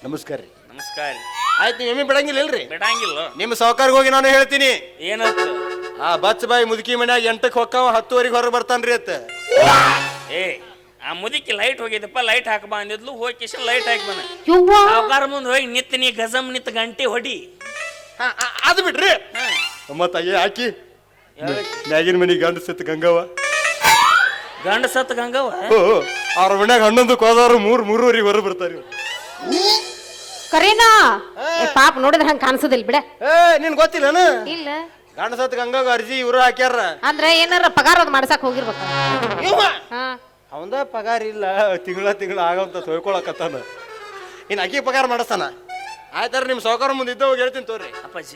ನಮಸ್ಕಾರ ರೀ. ನಮಸ್ಕಾರ. ಆಯ್ತು, ನೀವು ಎಮ್ಮಿ ಬಿಡಂಗಿಲ್ಲ ಇಲ್ರಿ? ಬಿಡಂಗಿಲ್ಲ. ನಿಮ್ಮ ಸಾವುಕಾರ್ಗೆ ಹೋಗಿ ನಾನು ಹೇಳ್ತೀನಿ. ಏನತ್ತ? ಆ ಬಚ್ ಬಾಯಿ ಮುದುಕಿ ಮನ್ಯಾಗ 8ಕ್ಕೆ ಹೊಕ್ಕಾವ 10ವರೆಗೆ ಹೊರಗೆ ಬರ್ತಾನ್ರಿ ಅತ್ತ. ಏ ಆ ಮುದುಕಿ ಲೈಟ್ ಹೋಗಿದ್ದಪ್ಪ, ಲೈಟ್ ಹಾಕಬಾ ಅಂದಿದ್ಲು, ಹೋಗಿ ಕಿಶನ್ ಲೈಟ್ ಹಾಕಿ ಬನ. ಯವ್ವಾ ಸಾವುಕಾರ ಮುಂದೆ ಹೋಗಿ ನಿತ್ ನೀ ಗಜಮ್ ನಿತ್ ಗಂಟೆ ಹೊಡಿ. ಅದು ಬಿಡ್ರಿ ಮತ್ತ ಹಾಕಿ ಮ್ಯಾಗಿನ ಮನಿ ಗಂಡ ಸತ್ ಗಂಗವ್ವ ಗಂಡ ಸತ್ ಗಂಗವ್ವ ಅವ್ರ ಮನ್ಯಾಗ 11ಕ್ಕೆ ಹೋದವ್ರು 3-3ವರೆಗೆ ಹೊರ ಬರ್ತಾರ. ಕರೀನಾ ಪಾಪ ನೋಡಿದ್ರೆ ಹಂಗ ಕಾಣಿಸೋದಿಲ್ಲ ಬಿಡ. ನಿನ್ ಗೊತ್ತಿಲ್ಲನ? ಇಲ್ಲ ಗಂಡ ಸತ್ ಗಂಗಾಗ ಅರ್ಜಿ ಇವ್ರು ಹಾಕ್ಯಾರ. ಅಂದ್ರೆ ಏನಾರ ಪಗಾರ ಅದ್ ಮಾಡ್ಸಕ್ ಹೋಗಿರ್ಬೇಕ. ಹಾ ಅವಂದ ಪಗಾರ ಇಲ್ಲ, ತಿಂಗಳ ಆಗಂತ ತೊಯ್ಕೊಳಕತ್ತಾನ. ಇನ್ ಅಕ್ಕಿ ಪಗಾರ ಮಾಡಿಸ್ತಾನ. ಆಯ್ತಾರ ನಿಮ್ ಸಾವುಕಾರ ಮುಂದೆ ಇದ್ದ ಹೋಗಿ ಹೇಳ್ತೀನಿ ತೋರಿ. ಅಪ್ಪಾಜಿ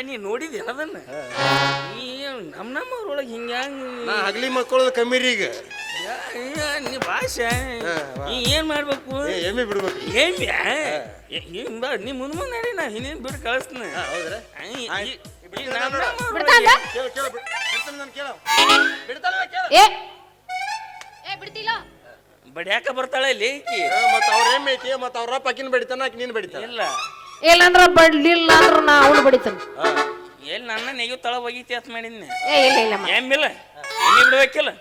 ನೀ ನೋಡಿದಿ ಅದನ್ನ? ನಮ್ಮ ಊರೊಳಗೆ ಹಿಂಗ್ಯಾಂಗ ನಾ ಹಗ್ಲಿ ಮಕ್ಕಳು ಕಮ್ಮಿ ರೀ ಈಗ. ನೀ ಭಾಷೆ ನೀ ಏನ್ ಮಾಡ್ಬೇಕು? ಎಮ್ಮಿ ಬಿಡ್ಬೇಕು. ನೀ ಮುಂದ್ ನಡಿ, ನಾ ಹಿಂದಿನ ಬಿಟ್ಟು ಕಳಿಸ್ತೀನಿ. ಏ ಬಿಡ್ತಿಲ್ಲ ಬಡಿಯಾಕ ಬರ್ತಾಳೆ ಇಲ್ಲಿ ಈಕಿ. ಮತ್ತ ಅವ್ರ ಎಮ್ಮೆ ಐತಿ, ಮತ್ತ ಅವ್ರ ಪಕ್ಕಿನ ಬಡಿತಾನ, ಆಕಿ ನೀನ್ ಬಡಿತಾನ. ಇಲ್ಲ ಇಲ್ಲಂದ್ರ ಬಡ್ಲಿಲ್ಲ ಅಂದ್ರ ನಾ ಅವನು ಬಡಿತಾನ. ಎಲ್ಲಿ ನನ್ನ ನೆಗೆವು ತಳ ಹೋಗಿತಿ ಅಂತ ಮಾಡಿದ್ನೆ. ಏ ಇಲ್ಲ ಇಲ್ಲ ಎಮ್ಮಿಲ್ಲ, ಎಮ್ಮಿ ಬಿಡ್ಬೇಕಿಲ್ಲ,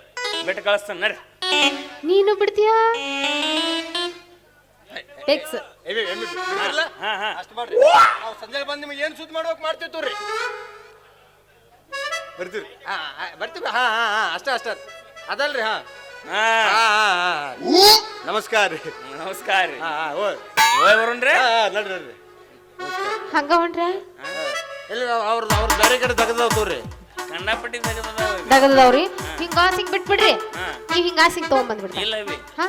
ಬಿಟ್ಟು ಕಳಿಸ್ತಾನ ನಡ್ರಿ. ನೀನು ಬಿಡ್ತೀಯಾ? ಫಿಕ್ಸ್. ಅಷ್ಟು ಮಾಡ್ರಿ. ನಾವು ಸಂಜೆ ಬಂದ್ ನಿಮ್ಗೆ ಏನ್ ಸುದ್ದಿ ಮಾಡ್ಬೇಕು ಮಾಡ್ತೀವಿ ತೋರಿ. ಬರ್ತೀವಿ ಬರ್ತೀವಿ. ಅಷ್ಟ ಅದಲ್ರಿ. ನಮಸ್ಕಾರ ರೀ. ನಮಸ್ಕಾರ ರೀ. ಹೋಯ್ ಬರೋಣ್ರಿ. ನಡ್ರಿ ಹಂಗ ಹೊಂಟ್ರ ಎಲ್ಲಿ ಅವ್ರ ಬೇರೆ ಕಡೆ ತಗದಾವ್ ತೋರಿ. ಕಂಡಪಟ್ಟಿ ದಗದವ್ರಿ. ಹಿಂಗಾಸಿಗೆ ಬಿಟ್ಬಿಡ್ರಿ, ನೀವ್ ಹಿಂಗಾಸಿಗೆ ತಗೊಂಡ್ಬಂದ್ಬಿಡ್ರಿ. ಇಲ್ಲ ಬಿ ಹಾ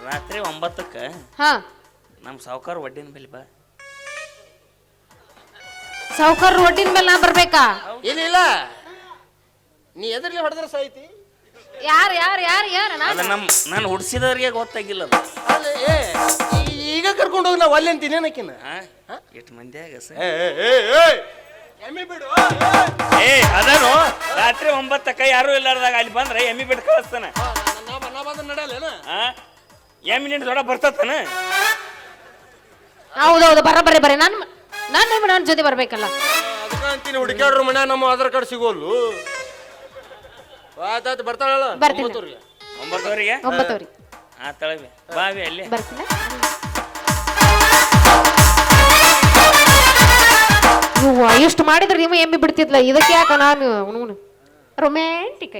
ರಾತ್ರಿ 9ಕ್ಕೆ ಹಾ ನಮ್ಮ ಸಾವುಕಾರ ಒಡ್ಡಿನ ಬೆಲೆ ಬಾ. ಸಾವುಕಾರ ಒಡ್ಡಿನ ಮೇಲೆ ನಾ ಬರ್ಬೇಕಾ? ಇಲ್ಲ ನೀ ಎದ್ರಲ್ಲಿ ಹೊಡೆದ್ರೆ ಸಾಯ್ತಿ. ಯಾರು ಯಾರು ಯಾರು ಯಾರು ಅದು ನಾನು ಹುಡ್ಸಿದವ್ರಿಗೆ ಗೊತ್ತಾಗಿಲ್ಲ ಅದು. ಅಲ್ಲ ಈಗ ಕರ್ಕೊಂಡು ಹೋಗಿ ನಾವು ಅಲ್ಲಿ ಅಂತೀನಿ ಏನಕ್ಕಿನ ಎಷ್ಟು ಮಂದಿಯಾಗ ಎಮ್ಮಿ ಬಿಡು. ಅದನು ರಾತ್ರಿ 9ಕ್ಕೆ ಯಾರು ಇಲ್ಲಾರ್ದಾಗ ಅಲ್ಲಿ ಬಂದ್ರೆ ಎಮ್ಮಿ ಬಿಟ್ಟು ಕಳಿಸ್ತಾನ. ನಡೆಯಲ್ಲ ಎಮ್ಮಿ ನಿಂತ ದೊಡ್ಡ ಬರ್ತತಾನ. ಹೌದೌದು ಬರ್ರಿ ನನ್ನ ಜೊತೆ ಬರ್ಬೇಕಲ್ಲ. ಅದಕ್ಕೆ ಅಂತೀನಿ ಹುಡುಕ್ಯಾಡ್ರ ಮನೆ ನಮ್ಮ ಆಧಾರ್ ಕಾರ್ಡ್ ಸಿಗೋಲ್ಲು. ಆಯ್ತಾಯ್ತು ಬರ್ತಾಳಲ್ಲ. ಬರ್ತೀನಿ. 9ವರೆಗೆ 9 ಆ ತಳವಿ ಬಾವಿ ಅಲ್ಲಿ ಬರ್ತೀನಿ. ಇಷ್ಟು ಮಾಡಿದ್ರೆ ನೀವು ಎಮ್ಮಿ ಬಿಡ್ತಿದ್ಲ, ಇದಕ್ಕೆ ಯಾಕ ನಾನು ರೊಮ್ಯಾಂಟಿಕ್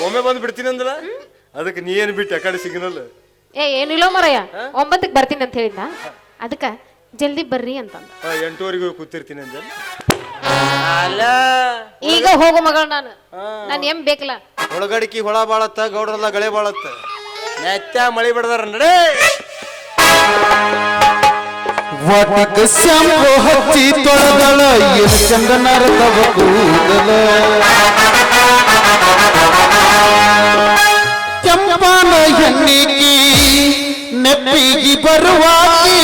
ಒಮ್ಮೆ ಬಂದು ಬಿಡ್ತೀನಿ ಅಂದಲ್ಲ, ಅದಕ್ಕೆ ನೀ ಏನು ಬಿಟ್ಟು ಆ ಕಡೆ ಸಿಗ್ನಲ್ಲ. ಏನಿಲ್ಲ ಮರಯ್ಯ, 9ಕ್ಕೆ ಬರ್ತೀನಿ ಅಂತ ಹೇಳಿದ್ದ, ಅದಕ್ಕೆ ಜಲ್ದಿ ಬರ್ರಿ ಅಂತಂದ. 8ವರೆಗೂ ಕೂತಿರ್ತೀನಿ ಅಂದ. ಈಗ ಹೋಗು ಮಗಳು, ನಾನು ಎಮ್ಮಿ ಬೇಕಲ್ಲ. ಒಳಗಡಿಕೆ ಹೊಳ ಬಾಳತ್ತ, ಗೌಡ್ರಲ್ಲ ಗಳೆ ಬಾಳತ್ತ. ನೆತ್ತ ಮಳಿ ಬಿಡದಾರ ನಡೆ. ವಾಟಿಕ ಶಾಂಪು ಹಚ್ಚಿ ತೊಳೆದಳ, ಏನು ಚಂದನರ ತವ ಕೂದಲ. ಕೆಂಪನ ಹೆಣ್ಣಿಗೆ ನೆಪ್ಪಿಗೆ ಬರುವಾಗಿ,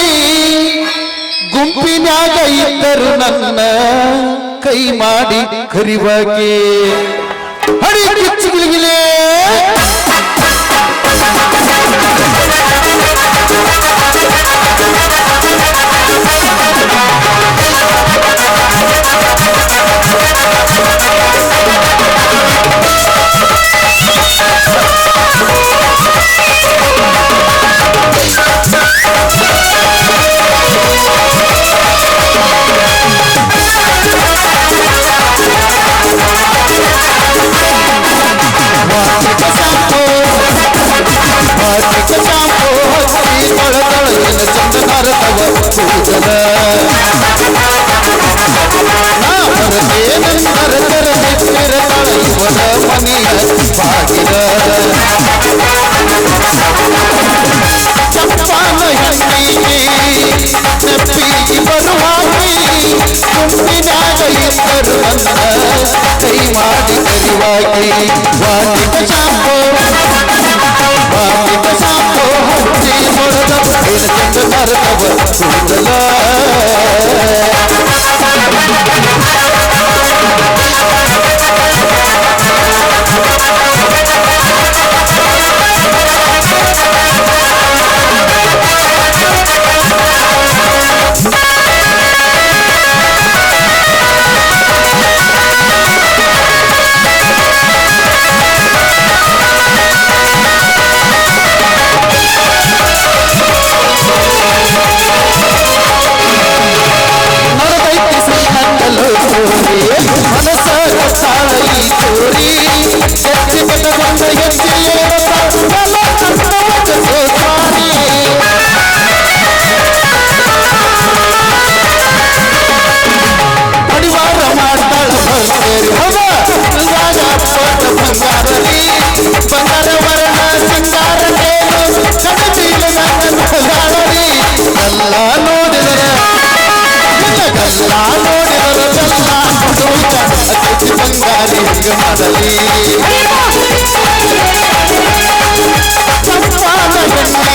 ಗುಂಪಿನಾಗ ಇದ್ದರು ನನ್ನ ಕೈ ಮಾಡಿ ಕರಿವಾಗಿ. ಹಡಿ ಕಿಚ್ಚುಗಿಲಿಗಿಲೇ ಚಂಪಾನ ಗುಂಪಿನಾಗ ಇದ್ದರು ನನ್ನ ಕೈ ಮಾಡಿ ಕರಿವಾಗಿ ವಾಟಿಕ ಶಾಂಪೋ ಹಚ್ಚಿ ನೋಡದ ಏನು ಚಂದ ನರಕವ ಕೂದಲ ಬಂಗಾರಿ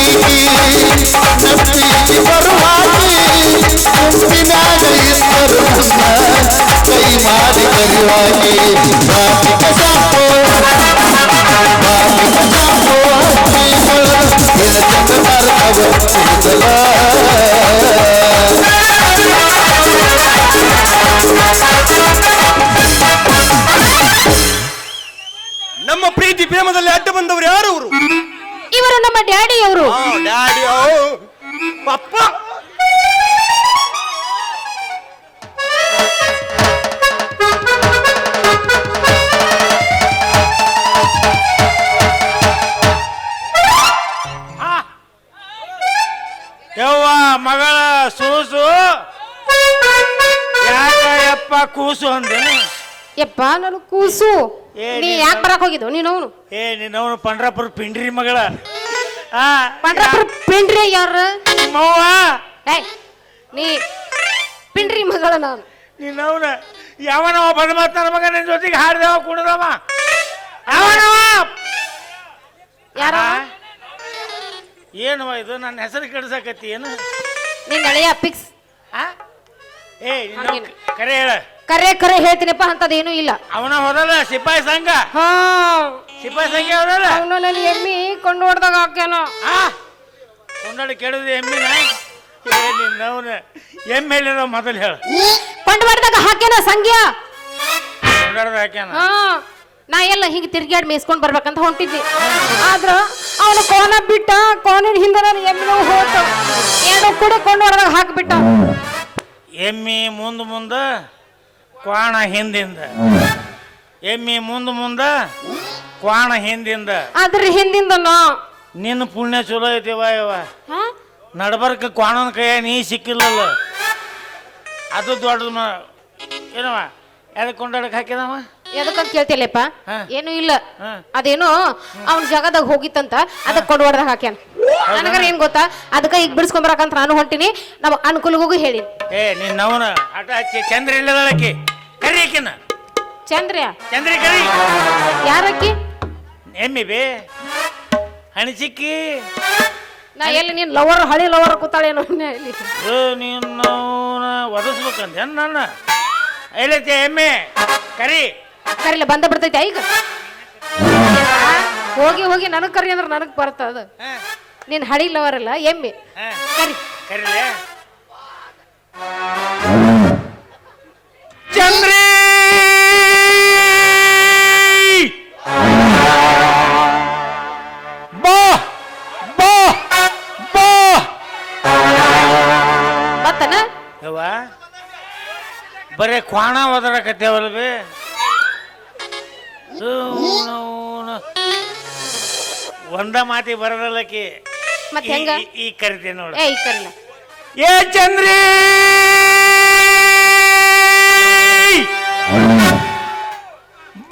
ಮಾಡಲಿ ನಪ್ಪಿಗೆ ಬರುವಾಗಿ ಗುಂಪಿನಾಗ ಇದ್ದರು ನನ್ನ ಕೈ ಮಾಡಿ ಕರಿವಾಗಿ ವಾಟಿಕ ಶಾಂಪೋ ಹಚ್ಚಿ ಚಂದ ನರಕವ ಕೂದಲ ನಮ್ಮ ಪ್ರೀತಿ ಪ್ರೇಮದಲ್ಲಿ ಅಡ್ಡ ಬಂದವರು ಯಾರು ಅವರು? ಇವರು ನಮ್ಮ ಡ್ಯಾಡಿ ಅವರು. ಡ್ಯಾಡಿ ಪಪ್ಪ. ಯವ್ವ ಮಗಳ ಸೂಸು ಯಾಕಪ್ಪ ಕೂಸು ಅಂದೇನು? ಯಪ್ಪ ನಾನು ಕೂಸು. ನೀ ಯಾಕೆ ಬರಕ್ ಹೋಗಿದ್ದು ನೀನು? ನಿನ್ನವನು ಪಂಡ್ರಾಪುರ ಪಿಂಡ್ರಿ ಮಗಳ. ಪಂಡ್ರಾಪುರ ಪಿಂಡ್ರಿ ಯಾರು? ನಿಮ್ಮವ್ವ. ನೀ ಪಿಂಡ್ರಿ ಮಗಳ ನಾನು. ನಿನ್ನವನ ಯಾವನವ ಬಂದ ಮಾತಾಡ ಮಗ ನಿನ್ನ ಜೊತೆಗೆ ಹಾಡ್ದವ ಕುಡ್ದವ ಯಾವನವ? ಯಾರ? ಏನವ ಇದು ನನ್ನ ಹೆಸರು ಕೆಡ್ಸಕತ್ತಿ ಏನು? ನಿನ್ನ ಹಳೆಯ ಪಿಕ್ಸ್. ಕರೆ ಹೇಳ. ಕರೆ ಕರೆ ಹೇಳ್ತೀನಪ್ಪ, ಅಂತದೇನು ಇಲ್ಲ. ಅವನ ಹೋದಲ್ಲ ಸಿಪಾಯಿ ಸಂಘ. ಸಿಪಾಯಿ ಸಂಘ ಹೋದಲ್ಲ. ಅವನು ನನ್ನ ಎಮ್ಮಿ ಕೊಂಡು ಹೊಡೆದಾಗ ಹಾಕ್ಯಾನ. ಕೊಂಡಾಡಿ ಕೆಡದ ಎಮ್ಮಿನ ನಿನ್ನವನ ಎಮ್ಮೆ ಮೊದಲು ಹೇಳ. ಕೊಂಡು ಹೊಡೆದಾಗ ಹಾಕ್ಯಾನ ಸಂಖ್ಯಾ. ಕೊಂಡಾಡ್ದ ಹಾಕ್ಯಾನ. ನಾ ಎಲ್ಲ ಹಿಂಗೆ ತಿರ್ಗ್ಯಾಡ್ ಮೇಯಿಸ್ಕೊಂಡ್ ಬರ್ಬೇಕಂತ ಹೊಂಟಿದ್ವಿ. ಆದ್ರ ಅವನು ಕೋನ ಬಿಟ್ಟ, ಕೋನಿನ ಹಿಂದೆ ನಾನು ಎಮ್ಮಿನೂ ಹೋತು. ಎರಡು ಕೂಡ ಕೊಂಡು ಹೊಡೆದಾಗ ಹಾಕ್ಬಿಟ್ಟ. ಎಮ್ಮಿ ಮುಂದ ಕ್ವಾಣ ಹಿಂದಿಂದ, ಎಮ್ಮಿ ಮುಂದ ಕ್ವಾಣ ಹಿಂದಿಂದ. ಅದ್ರ ಹಿಂದಿಂದ ನಿನ್ನ ಪುಣ್ಯ ಚಲೋ ಐತಿವ ಯವ. ನಡ್ಬರ್ಕ ಕ್ವಾಣನ ಕೈಯ ನೀ ಸಿಕ್ಕಿಲ್ಲಲ್ಲ, ಅದು ದೊಡ್ಡ ಏನವ. ಯಾವ್ದಕ್ಕೆ ಕೊಂಡಾಡಕ್ ಹಾಕಿದವ? ಎದಕ್ಕಂತ ಕೇಳ್ತಿಲ್ಲಪ್ಪ. ಏನು ಇಲ್ಲ, ಅದೇನೋ ಅವ್ನ ಜಾಗದಾಗ ಹೋಗಿತ್ತಂತ ಅದಕ್ಕೆ ಕೊಂಡು ಹೊಡೆದಾಗ ಹಾಕ್ಯಾನ. ನನಗರ ಏನ್ ಗೊತ್ತಾ, ಅದಕ್ಕೆ ಈಗ ಬಿಡಿಸ್ಕೊಂಬರಕಂತ ನಾನು ಹೊಂಟಿನಿ. ನಮ್ಮ ಅನುಕೂಲಗೂ ಹೇಳಿ. ನಿನ್ನ ಅವನ ಆಟ ಹಚ್ಚಿ ಚಂದ್ರ ಇಲ್ಲದಳಕಿ ಕರಿಕಿನ. ಚಂದ್ರಿ ಕರಿ. ಯಾರಕ್ಕಿ? ಎಮ್ಮಿ ಬೇ ಹಣಿಸಿಕ್ಕಿ. ನಾ ಎಲ್ಲಿ ನೀನ್ ಲವರ್, ಹಳಿ ಲವರ್ ಕೂತಾಳೇನೋ ನೀನು ಒದಸ್ಬೇಕಂತ ನನ್ನ ಎಲ್ಲೈತೆ ಎಮ್ಮೆ ಕರಿಲ್ಲ ಬಂದ ಬಿಡ್ತೈತೆ ಈಗ. ಹೋಗಿ ಹೋಗಿ ನನಗ್ ಕರಿ ಅಂದ್ರೆ ನನಗ್ ಬರ್ತದ. ನೀನ್ ಹಳಿ ಲವರ್ ಅಲ್ಲ ಎಮ್ಮೆ. ಕರಿ ಕರಿಲೆ ಚಂದ್ರಿ. ಬಾ ಬಾ ಬಾ ಬತ್ತನ ಯವ್ವ. ಬರೇ ಕ್ವಾಣ ಒದರಕತ್ತೇವಲ್ಲ ಬೇ. ಒಂದ ಮಾತಿ ಬರದಲ್ಲಕಿ. ಮತ್ತೆ ಹೆಂಗ? ಈ ಕರಿತೇನೆ ನೋಡ. ಈ ಕರಿಲ್ಲ. ಏ ಚಂದ್ರಿ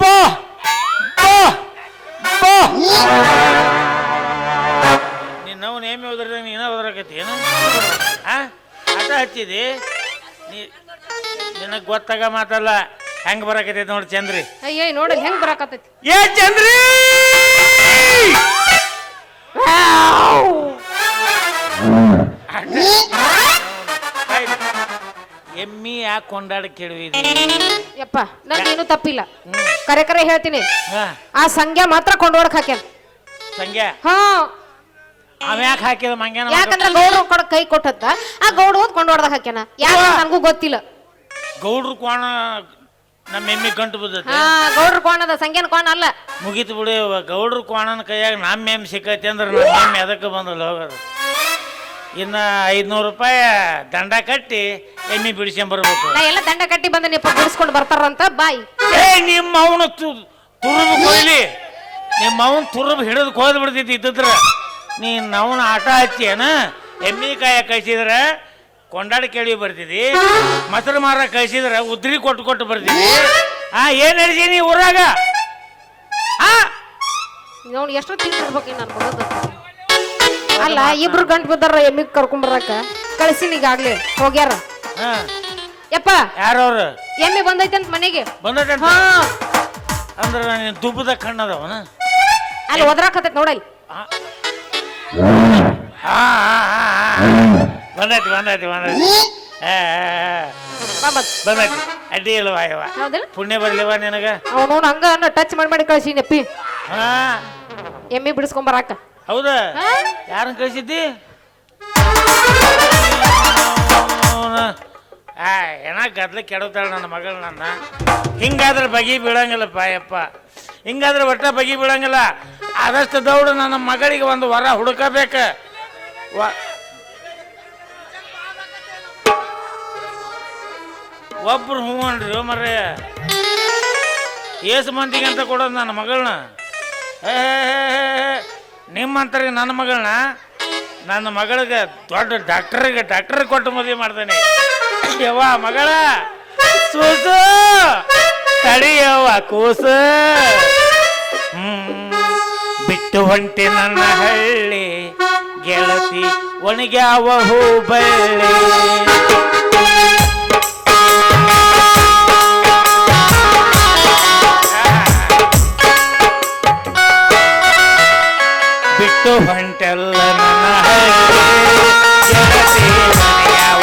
ಬಾ ಬಾ ಬಾ. ನಿನ್ನವ್ ನೇಮಿ ಹೋದ್ರ ನೀನ ಹೋದ್ರಕತಿ ಏನು? ಆಟ ಹಚ್ಚಿದಿ ನೀ. ನಿನ್ನ ನನಗೆ ಗೊತ್ತಾಗ ಮಾತಲ್ಲ ಹೆಂಗ್ ಬರಾಕತೈತಿ ನೋಡಿ ಚಂದ್ರಿ. ಅಯ್ಯ ನೋಡಿ ಹೆಂಗ್ ಬರಾಕತ್ತೈತಿ. ಏ ಚಂದ್ರಿ ಎಮ್ಮಿ ಯಾಕೆ ಕೊಂಡಾಡ ಕೇಳುವಿದಿ? ಯಪ್ಪ ನಂದೇನು ತಪ್ಪಿಲ್ಲ, ಕರೆ ಕರೆ ಹೇಳ್ತೀನಿ. ಹಾ ಆ ಸಂಖ್ಯಾ ಮಾತ್ರ ಕೊಂಡೋಡಕ್ ಹಾಕ್ಯಾನ. ಸಂಖ್ಯಾ ಹಾ ಅವ ಯಾಕೆ ಹಾಕಿದ ಮಂಗ್ಯಾನ? ಯಾಕಂದ್ರ ಗೌಡ್ರು ಕೊಡ ಕೈ ಕೊಟ್ಟತ್ತ, ಆ ಗೌಡ ಹೋದ್ ಕೊಂಡೋಡ್ದಾಗ ಹಾಕ್ಯಾನ. ಯಾಕ ನನಗೂ ಗೊತ್ತಿಲ್ಲ. ಗೌಡ್ರು ಕೋಣ ನಮ್ಮ ಎಮ್ಮಿ ಗಂಟು ಬಿದ್ದೈತಿ. ಹಾ ಗೌಡ್ರು ಕೋಣದ ಸಂಖ್ಯಾನ ಕೋಣ ಅಲ್ಲ. ಮುಗೀತು ಬಿಡಿ. ಗೌಡ್ರು ಕೋಣನ ಕೈಯಾಗ ನಮ್ಮ ಎಮ್ಮಿ ಸಿಕ್ಕೈತಿ ಅಂದ್ರೆ ನಮ್ಮ ಎಮ್ಮಿ ಎದಕ್ಕೆ ಬಂದಲ್ಲ ಹೋಗೋದು. ಇನ್ನ 500 ರೂಪಾಯಿ ದಂಡ ಕಟ್ಟಿ ಎಮ್ಮಿ ಬಿಡಿಸ್ಕೊಂಬರ್ಬೇಕು. ನಾ ಎಲ್ಲ ದಂಡ ಕಟ್ಟಿ ಬಂದ ನೀವು ಬಿಡಿಸ್ಕೊಂಡು ಬರ್ತಾರಂತ ಬಾಯಿ. ಏ ನಿಮ್ಮ ಅವನು ತುರುಬು ಕೊಯ್ಲಿ, ನಿಮ್ಮ ಅವನ್ ತುರುಬು ಹಿಡಿದು ಕೋದ್ ಬಿಡ್ತೈತಿ. ಇದ್ದಿದ್ರ ನೀನ್ ಅವನ ಆಟ ಹಚ್ಚಿ ಏನ ಎಮ್ಮಿ ಕಾಯ ಕಳ್ಸಿದ್ರ ಕೊಂಡಾಡ ಕೇಳಿ ಬರ್ತಿದಿ, ಮೊಸರು ಮಾರ ಕಳ್ಸಿದ್ರ ಉದ್ರಿ ಕೊಟ್ಟು ಬರ್ತಿದಿ. ಏನ್ ನಡ್ಸೀನಿ ಊರಾಗ? ನೋಡ್ ಎಷ್ಟು ತಿಂದಿರ್ಬೇಕು ನಾನು ಬರೋದು. ಅಲ್ಲ ಇಬ್ರು ಗಂಟು ಬಿದ್ದಾರ ಎಮ್ಮಿಗ್ ಕರ್ಕೊಂಡ್ ಬರಾಕ ಕಳ್ಸಿನ ಈಗಾಗ್ಲಿ ಹೋಗ್ಯಾರ. ಯಪ್ಪ ಯಾರವ್ರು? ಎಮ್ಮಿ ಬಂದೈತೆ ಅಂತ ಮನೆಗೆ ಬಂದೈತೆ ಹಾ. ಅಂದ್ರ ನೀನ್ ದುಬ್ಬದ ಕಣ್ಣದವನ ಅಲ್ಲಿ ಒದರಾಕತೈತಿ ನೋಡಲ್ಲಿ. ಬಂದೈತಿ ಬಂದೈತಿ ಬಂದೈತಿ ಬಂದೈತಿ. ಅಡ್ಡಿ ಇಲ್ವಾ ಇವ? ಹೌದಿಲ್ಲ? ಪುಣ್ಯ ಬರ್ಲಿವ ನಿನಗ? ಅವನು ಹಂಗ ಟಚ್ ಮಾಡಿ ಕಳ್ಸಿನಪ್ಪಿ ಹಾ ಎಮ್ಮಿ ಬಿಡಿಸ್ಕೊಂಡ್ ಬರಾಕ. ಹೌದಾ? ಯಾರನ್ನ ಕಳಿಸಿದ್ದಿ? ಏನ ಗದ್ಲ ಕೆಡತಾಳ ನನ್ನ ಮಗಳು. ನನ್ನ ಹಿಂಗಾದ್ರೆ ಬಗಿ ಬೀಳಂಗಿಲ್ಲಪ್ಪ ಯಪ್ಪ, ಹಿಂಗಾದ್ರೆ ಒಟ್ಟ ಬಗಿ ಬೀಳಂಗಿಲ್ಲ. ಆದಷ್ಟು ದೌಡು ನನ್ನ ಮಗಳಿಗೆ ಒಂದು ವರ ಹುಡುಕಬೇಕ. ಒಬ್ರು ಹ್ಞೂ ಅನ್ರಿ ಮರ್ರೆ, ಏಸು ಮಂದಿಗೆ ಅಂತ ಕೊಡೋದು ನನ್ನ ಮಗಳನ್ನ. ನಿಮ್ಮಂತರಿಗೆ ನನ್ನ ಮಗಳನ್ನ, ನನ್ನ ಮಗಳಿಗೆ ದೊಡ್ಡ ಡಾಕ್ಟರ್ ಕೊಟ್ಟು ಮದುವೆ ಮಾಡ್ತಾನೆ. ಯವ್ವ ಮಗಳ ಸೂಸು ತಡಿಯವ್ವ ಕೂಸು. ಬಿಟ್ಟು ಹೊಂಟೆ ನನ್ನ ಹಳ್ಳಿ ಗೆಳತಿ ಒಣಗ್ಯಾವ ಹೂ ಬಳ್ಳಿ. ಬಿಟ್ಟು ಹೊಂಟೆಲ್ಲ ನನ್ನ ಹಳ್ಳಿ ಗೆಳತಿ ಒಣಗ್ಯಾವ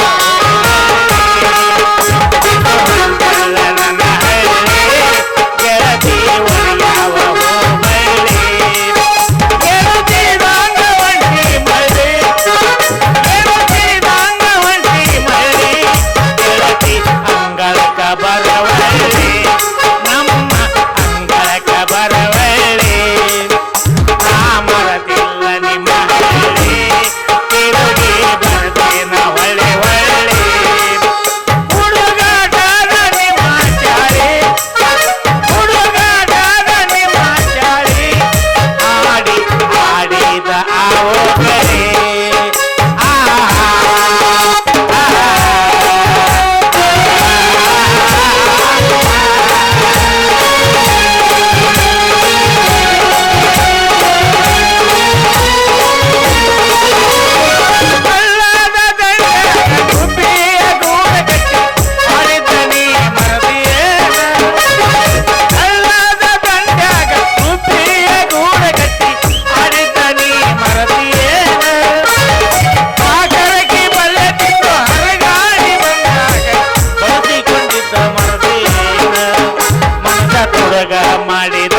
ಮಾಡಿದ